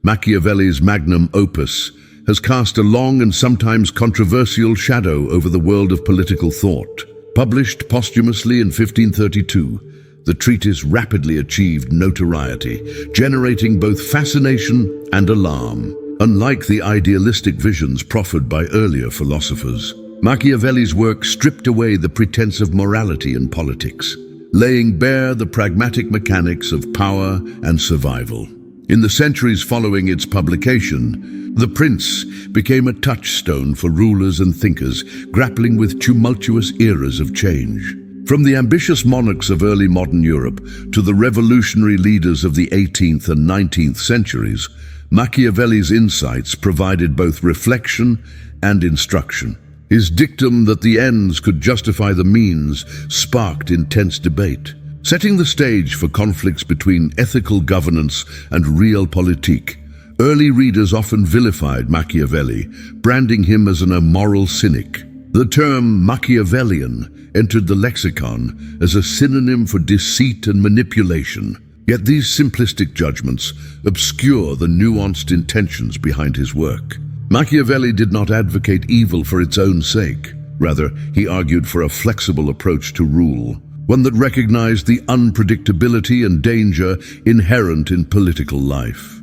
Machiavelli's magnum opus, has cast a long and sometimes controversial shadow over the world of political thought. Published posthumously in 1532, the treatise rapidly achieved notoriety, generating both fascination and alarm. Unlike the idealistic visions proffered by earlier philosophers, Machiavelli's work stripped away the pretense of morality in politics, laying bare the pragmatic mechanics of power and survival. In the centuries following its publication, The Prince became a touchstone for rulers and thinkers grappling with tumultuous eras of change. From the ambitious monarchs of early modern Europe to the revolutionary leaders of the 18th and 19th centuries, Machiavelli's insights provided both reflection and instruction. His dictum that the ends could justify the means sparked intense debate, setting the stage for conflicts between ethical governance and realpolitik. Early readers often vilified Machiavelli, branding him as an immoral cynic. The term Machiavellian entered the lexicon as a synonym for deceit and manipulation. Yet these simplistic judgments obscure the nuanced intentions behind his work. Machiavelli did not advocate evil for its own sake. Rather, he argued for a flexible approach to rule, one that recognized the unpredictability and danger inherent in political life.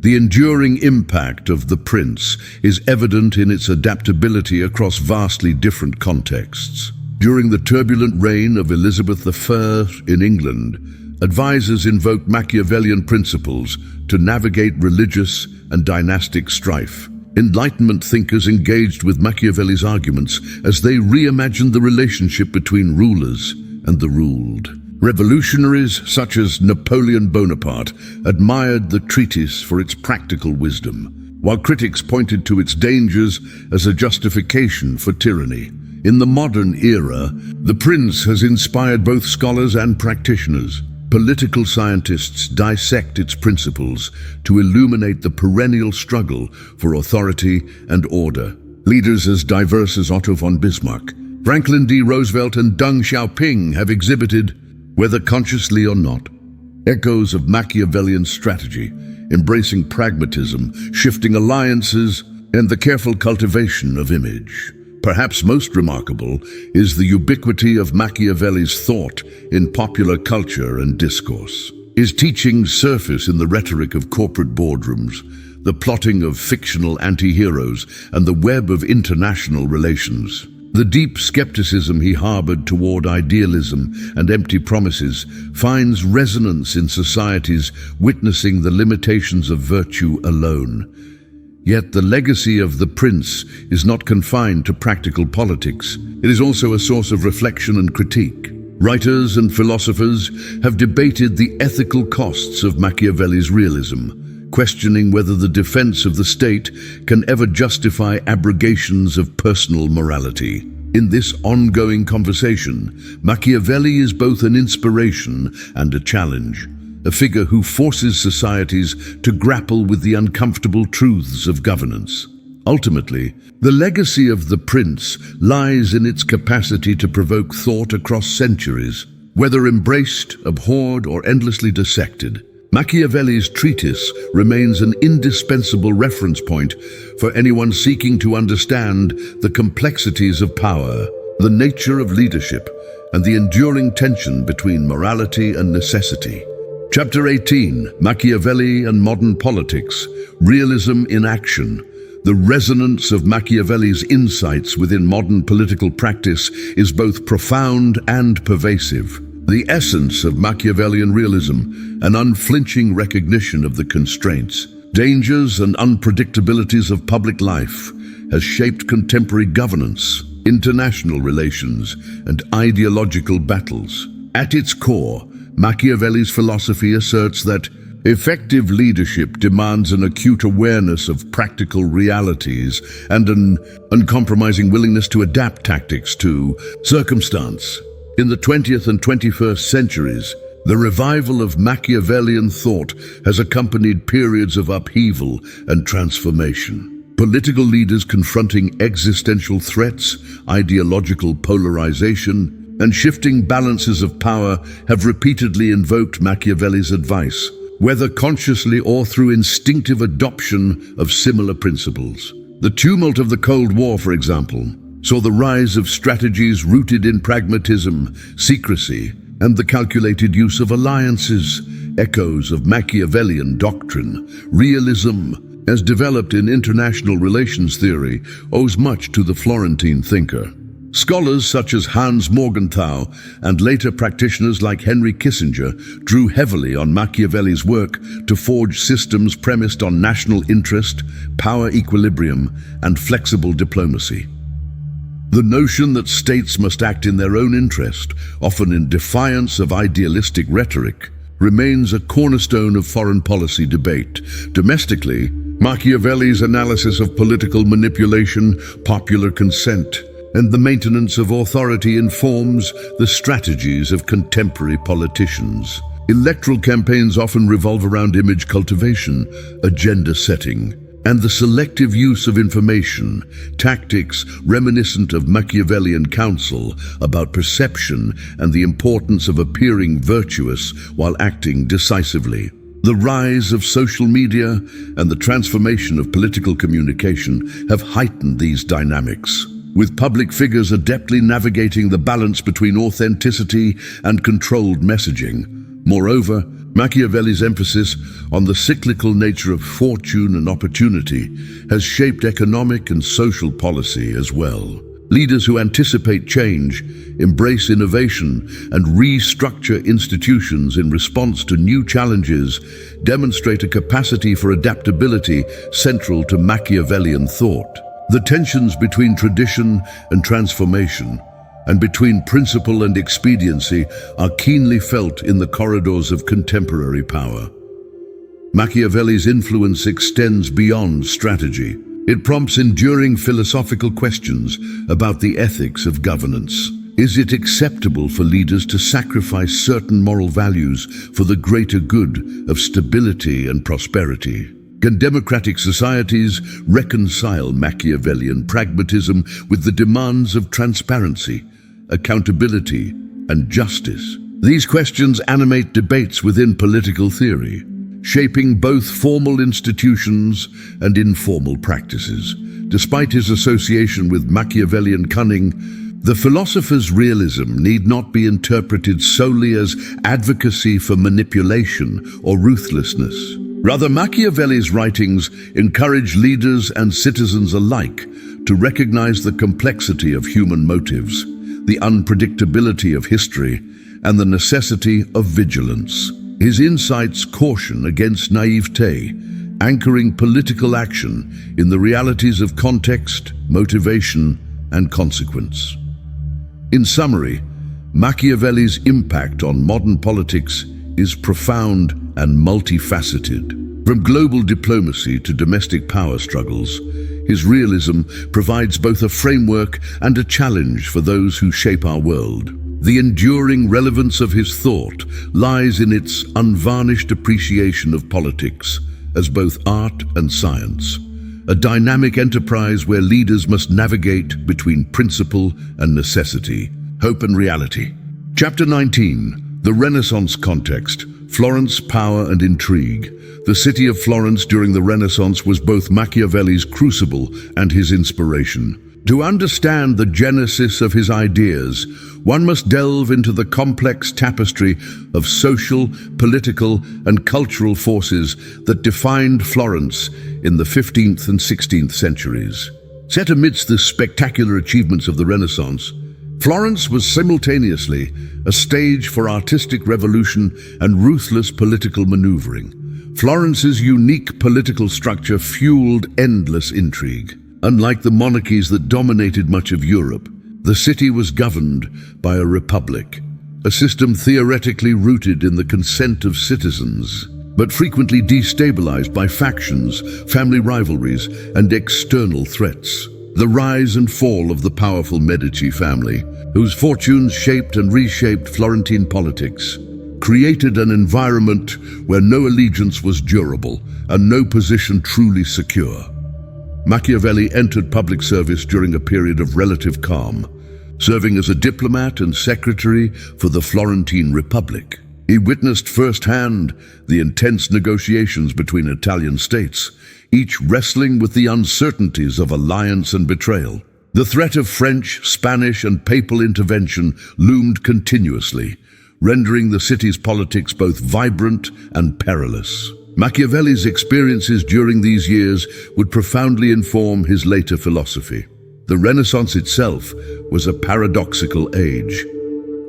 The enduring impact of The Prince is evident in its adaptability across vastly different contexts. During the turbulent reign of Elizabeth I in England, advisors invoked Machiavellian principles to navigate religious and dynastic strife. Enlightenment thinkers engaged with Machiavelli's arguments as they reimagined the relationship between rulers and the ruled. Revolutionaries such as Napoleon Bonaparte admired the treatise for its practical wisdom, while critics pointed to its dangers as a justification for tyranny. In the modern era, The Prince has inspired both scholars and practitioners. Political scientists dissect its principles to illuminate the perennial struggle for authority and order. Leaders as diverse as Otto von Bismarck, Franklin D. Roosevelt, and Deng Xiaoping have exhibited, whether consciously or not, echoes of Machiavellian strategy, embracing pragmatism, shifting alliances, and the careful cultivation of image. Perhaps most remarkable is the ubiquity of Machiavelli's thought in popular culture and discourse. His teachings surface in the rhetoric of corporate boardrooms, the plotting of fictional anti-heroes, and the web of international relations. The deep skepticism he harbored toward idealism and empty promises finds resonance in societies witnessing the limitations of virtue alone. Yet the legacy of The Prince is not confined to practical politics. It is also a source of reflection and critique. Writers and philosophers have debated the ethical costs of Machiavelli's realism, questioning whether the defense of the state can ever justify abrogations of personal morality. In this ongoing conversation, Machiavelli is both an inspiration and a challenge, a figure who forces societies to grapple with the uncomfortable truths of governance. Ultimately, the legacy of The Prince lies in its capacity to provoke thought across centuries. Whether embraced, abhorred, or endlessly dissected, Machiavelli's treatise remains an indispensable reference point for anyone seeking to understand the complexities of power, the nature of leadership, and the enduring tension between morality and necessity. Chapter 18, Machiavelli and Modern Politics, Realism in Action. The resonance of Machiavelli's insights within modern political practice is both profound and pervasive. The essence of Machiavellian realism, an unflinching recognition of the constraints, dangers, and unpredictabilities of public life, has shaped contemporary governance, international relations, and ideological battles. At its core, Machiavelli's philosophy asserts that effective leadership demands an acute awareness of practical realities and an uncompromising willingness to adapt tactics to circumstance. In the 20th and 21st centuries, the revival of Machiavellian thought has accompanied periods of upheaval and transformation. Political leaders confronting existential threats, ideological polarization, and shifting balances of power have repeatedly invoked Machiavelli's advice, whether consciously or through instinctive adoption of similar principles. The tumult of the Cold War, for example, saw the rise of strategies rooted in pragmatism, secrecy, and the calculated use of alliances. Echoes of Machiavellian doctrine, realism, as developed in international relations theory, owes much to the Florentine thinker. Scholars such as Hans Morgenthau and later practitioners like Henry Kissinger drew heavily on Machiavelli's work to forge systems premised on national interest, power equilibrium, and flexible diplomacy. The notion that states must act in their own interest, often in defiance of idealistic rhetoric, remains a cornerstone of foreign policy debate. Domestically, Machiavelli's analysis of political manipulation, popular consent, and the maintenance of authority informs the strategies of contemporary politicians. Electoral campaigns often revolve around image cultivation, agenda setting, and the selective use of information, tactics reminiscent of Machiavellian counsel about perception and the importance of appearing virtuous while acting decisively. The rise of social media and the transformation of political communication have heightened these dynamics. with public figures adeptly navigating the balance between authenticity and controlled messaging. Moreover, Machiavelli's emphasis on the cyclical nature of fortune and opportunity has shaped economic and social policy as well. Leaders who anticipate change, embrace innovation, and restructure institutions in response to new challenges demonstrate a capacity for adaptability central to Machiavellian thought. The tensions between tradition and transformation, and between principle and expediency, are keenly felt in the corridors of contemporary power. Machiavelli's influence extends beyond strategy. It prompts enduring philosophical questions about the ethics of governance. Is it acceptable for leaders to sacrifice certain moral values for the greater good of stability and prosperity? Can democratic societies reconcile Machiavellian pragmatism with the demands of transparency, accountability, and justice? These questions animate debates within political theory, shaping both formal institutions and informal practices. Despite his association with Machiavellian cunning, the philosopher's realism need not be interpreted solely as advocacy for manipulation or ruthlessness. Rather, Machiavelli's writings encourage leaders and citizens alike to recognize the complexity of human motives, the unpredictability of history, and the necessity of vigilance. His insights caution against naivete, anchoring political action in the realities of context, motivation, and consequence. In summary, Machiavelli's impact on modern politics is profound and multifaceted. From global diplomacy to domestic power struggles, his realism provides both a framework and a challenge for those who shape our world. The enduring relevance of his thought lies in its unvarnished appreciation of politics as both art and science, a dynamic enterprise where leaders must navigate between principle and necessity, hope and reality. Chapter 19, The Renaissance Context, Florence, Power and Intrigue. The city of Florence during the Renaissance was both Machiavelli's crucible and his inspiration. To understand the genesis of his ideas, one must delve into the complex tapestry of social, political, and cultural forces that defined Florence in the 15th and 16th centuries. Set amidst the spectacular achievements of the Renaissance, Florence was simultaneously a stage for artistic revolution and ruthless political maneuvering. Florence's unique political structure fueled endless intrigue. Unlike the monarchies that dominated much of Europe, the city was governed by a republic, a system theoretically rooted in the consent of citizens, but frequently destabilized by factions, family rivalries, and external threats. The rise and fall of the powerful Medici family, whose fortunes shaped and reshaped Florentine politics, created an environment where no allegiance was durable and no position truly secure. Machiavelli entered public service during a period of relative calm, serving as a diplomat and secretary for the Florentine Republic. He witnessed firsthand the intense negotiations between Italian states, each wrestling with the uncertainties of alliance and betrayal. The threat of French, Spanish, and papal intervention loomed continuously, rendering the city's politics both vibrant and perilous. Machiavelli's experiences during these years would profoundly inform his later philosophy. The Renaissance itself was a paradoxical age,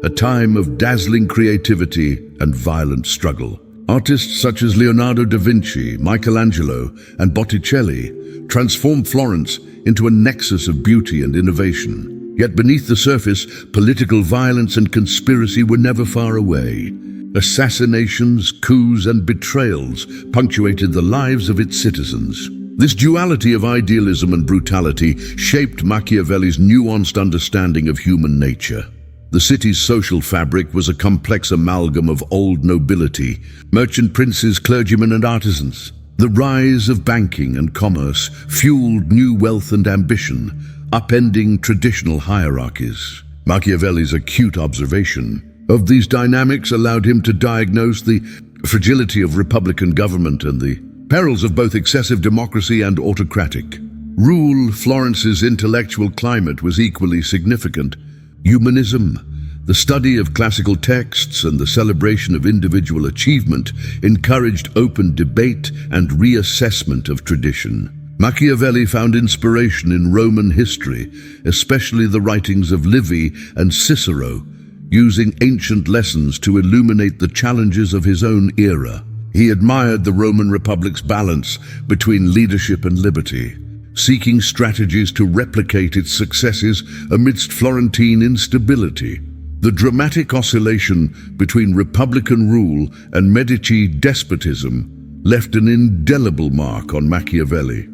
a time of dazzling creativity and violent struggle. Artists such as Leonardo da Vinci, Michelangelo, and Botticelli transformed Florence into a nexus of beauty and innovation. Yet beneath the surface, political violence and conspiracy were never far away. Assassinations, coups, and betrayals punctuated the lives of its citizens. This duality of idealism and brutality shaped Machiavelli's nuanced understanding of human nature. The city's social fabric was a complex amalgam of old nobility, merchant princes, clergymen, and artisans. The rise of banking and commerce fueled new wealth and ambition, upending traditional hierarchies. Machiavelli's acute observation of these dynamics allowed him to diagnose the fragility of republican government and the perils of both excessive democracy and autocratic Rule Florence's intellectual climate was equally significant. Humanism, the study of classical texts and the celebration of individual achievement, encouraged open debate and reassessment of tradition. Machiavelli found inspiration in Roman history, especially the writings of Livy and Cicero, using ancient lessons to illuminate the challenges of his own era. He admired the Roman Republic's balance between leadership and liberty, seeking strategies to replicate its successes amidst Florentine instability. The dramatic oscillation between Republican rule and Medici despotism left an indelible mark on Machiavelli.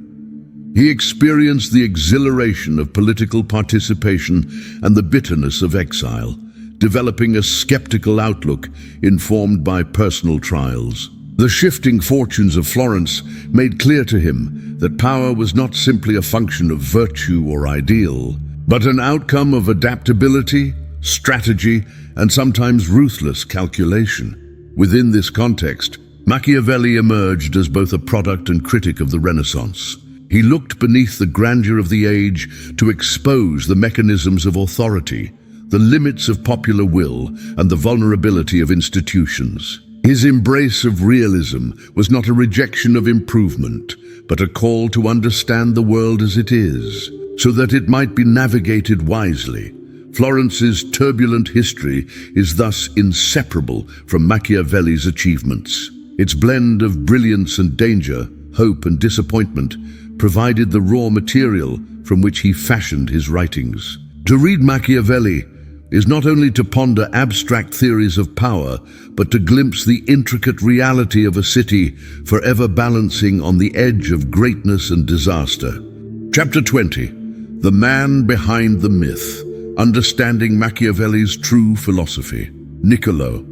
He experienced the exhilaration of political participation and the bitterness of exile, developing a skeptical outlook informed by personal trials. The shifting fortunes of Florence made clear to him that power was not simply a function of virtue or ideal, but an outcome of adaptability, strategy, and sometimes ruthless calculation. Within this context, Machiavelli emerged as both a product and critic of the Renaissance. He looked beneath the grandeur of the age to expose the mechanisms of authority, the limits of popular will, and the vulnerability of institutions. His embrace of realism was not a rejection of improvement, but a call to understand the world as it is, so that it might be navigated wisely. Florence's turbulent history is thus inseparable from Machiavelli's achievements. Its blend of brilliance and danger, hope and disappointment, provided the raw material from which he fashioned his writings. To read Machiavelli is not only to ponder abstract theories of power, but to glimpse the intricate reality of a city forever balancing on the edge of greatness and disaster. Chapter 20. The Man Behind the Myth. Understanding Machiavelli's True Philosophy. Niccolò.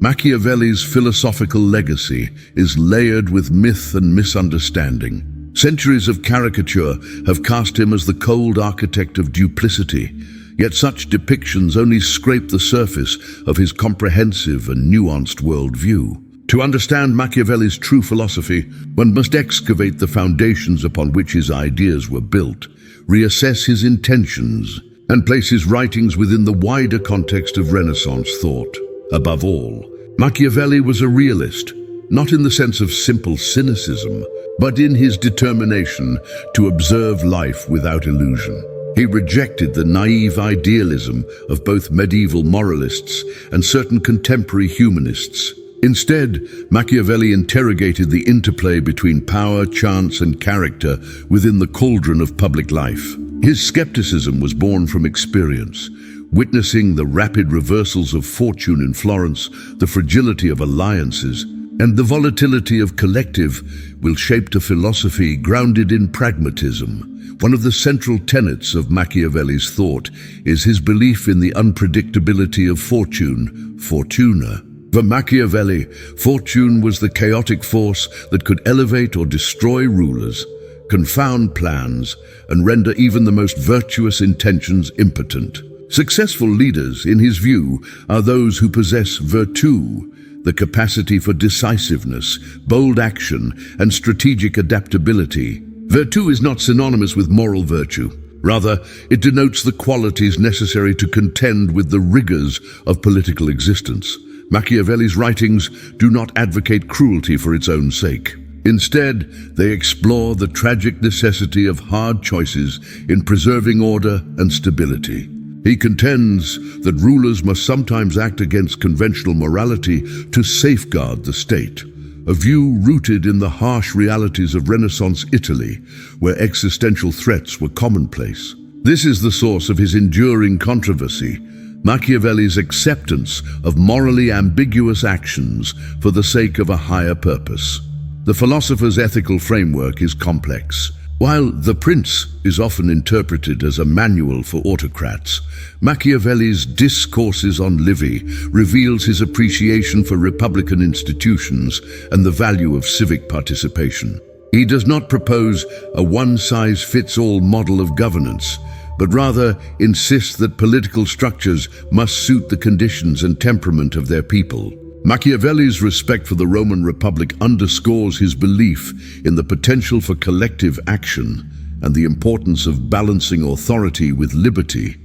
Machiavelli's philosophical legacy is layered with myth and misunderstanding. Centuries of caricature have cast him as the cold architect of duplicity, yet such depictions only scrape the surface of his comprehensive and nuanced worldview. To understand Machiavelli's true philosophy, one must excavate the foundations upon which his ideas were built, reassess his intentions, and place his writings within the wider context of Renaissance thought. Above all, Machiavelli was a realist, not in the sense of simple cynicism, but in his determination to observe life without illusion. He rejected the naive idealism of both medieval moralists and certain contemporary humanists. Instead, Machiavelli interrogated the interplay between power, chance, and character within the cauldron of public life. His skepticism was born from experience, witnessing the rapid reversals of fortune in Florence, the fragility of alliances, and the volatility of collective will shape a philosophy grounded in pragmatism. One of the central tenets of Machiavelli's thought is his belief in the unpredictability of fortune, fortuna. For Machiavelli, fortune was the chaotic force that could elevate or destroy rulers, confound plans, and render even the most virtuous intentions impotent. Successful leaders, in his view, are those who possess virtù, the capacity for decisiveness, bold action, and strategic adaptability. Virtù is not synonymous with moral virtue. Rather, it denotes the qualities necessary to contend with the rigors of political existence. Machiavelli's writings do not advocate cruelty for its own sake. Instead, they explore the tragic necessity of hard choices in preserving order and stability. He contends that rulers must sometimes act against conventional morality to safeguard the state, a view rooted in the harsh realities of Renaissance Italy, where existential threats were commonplace. This is the source of his enduring controversy, Machiavelli's acceptance of morally ambiguous actions for the sake of a higher purpose. The philosopher's ethical framework is complex. While The Prince is often interpreted as a manual for autocrats, Machiavelli's Discourses on Livy reveals his appreciation for republican institutions and the value of civic participation. He does not propose a one-size-fits-all model of governance, but rather insists that political structures must suit the conditions and temperament of their people. Machiavelli's respect for the Roman Republic underscores his belief in the potential for collective action and the importance of balancing authority with liberty.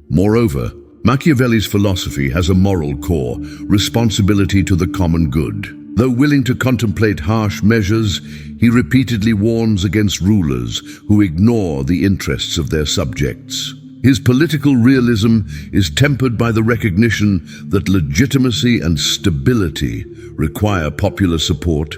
Moreover, Machiavelli's philosophy has a moral core, responsibility to the common good. Though willing to contemplate harsh measures, he repeatedly warns against rulers who ignore the interests of their subjects. His political realism is tempered by the recognition that legitimacy and stability require popular support,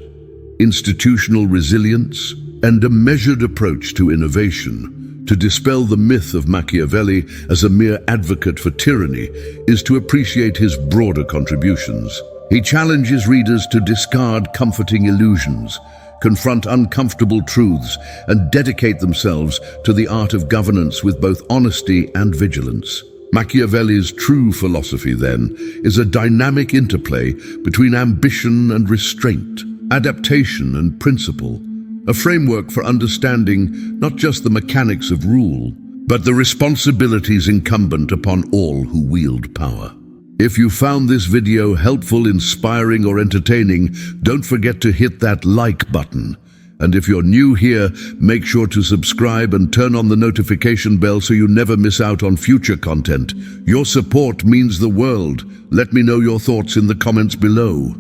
institutional resilience, and a measured approach to innovation. To dispel the myth of Machiavelli as a mere advocate for tyranny is to appreciate his broader contributions. He challenges readers to discard comforting illusions, confront uncomfortable truths, and dedicate themselves to the art of governance with both honesty and vigilance. Machiavelli's true philosophy, then, is a dynamic interplay between ambition and restraint, adaptation and principle, a framework for understanding not just the mechanics of rule, but the responsibilities incumbent upon all who wield power. If you found this video helpful, inspiring, or entertaining, don't forget to hit that like button. And if you're new here, make sure to subscribe and turn on the notification bell so you never miss out on future content. Your support means the world. Let me know your thoughts in the comments below.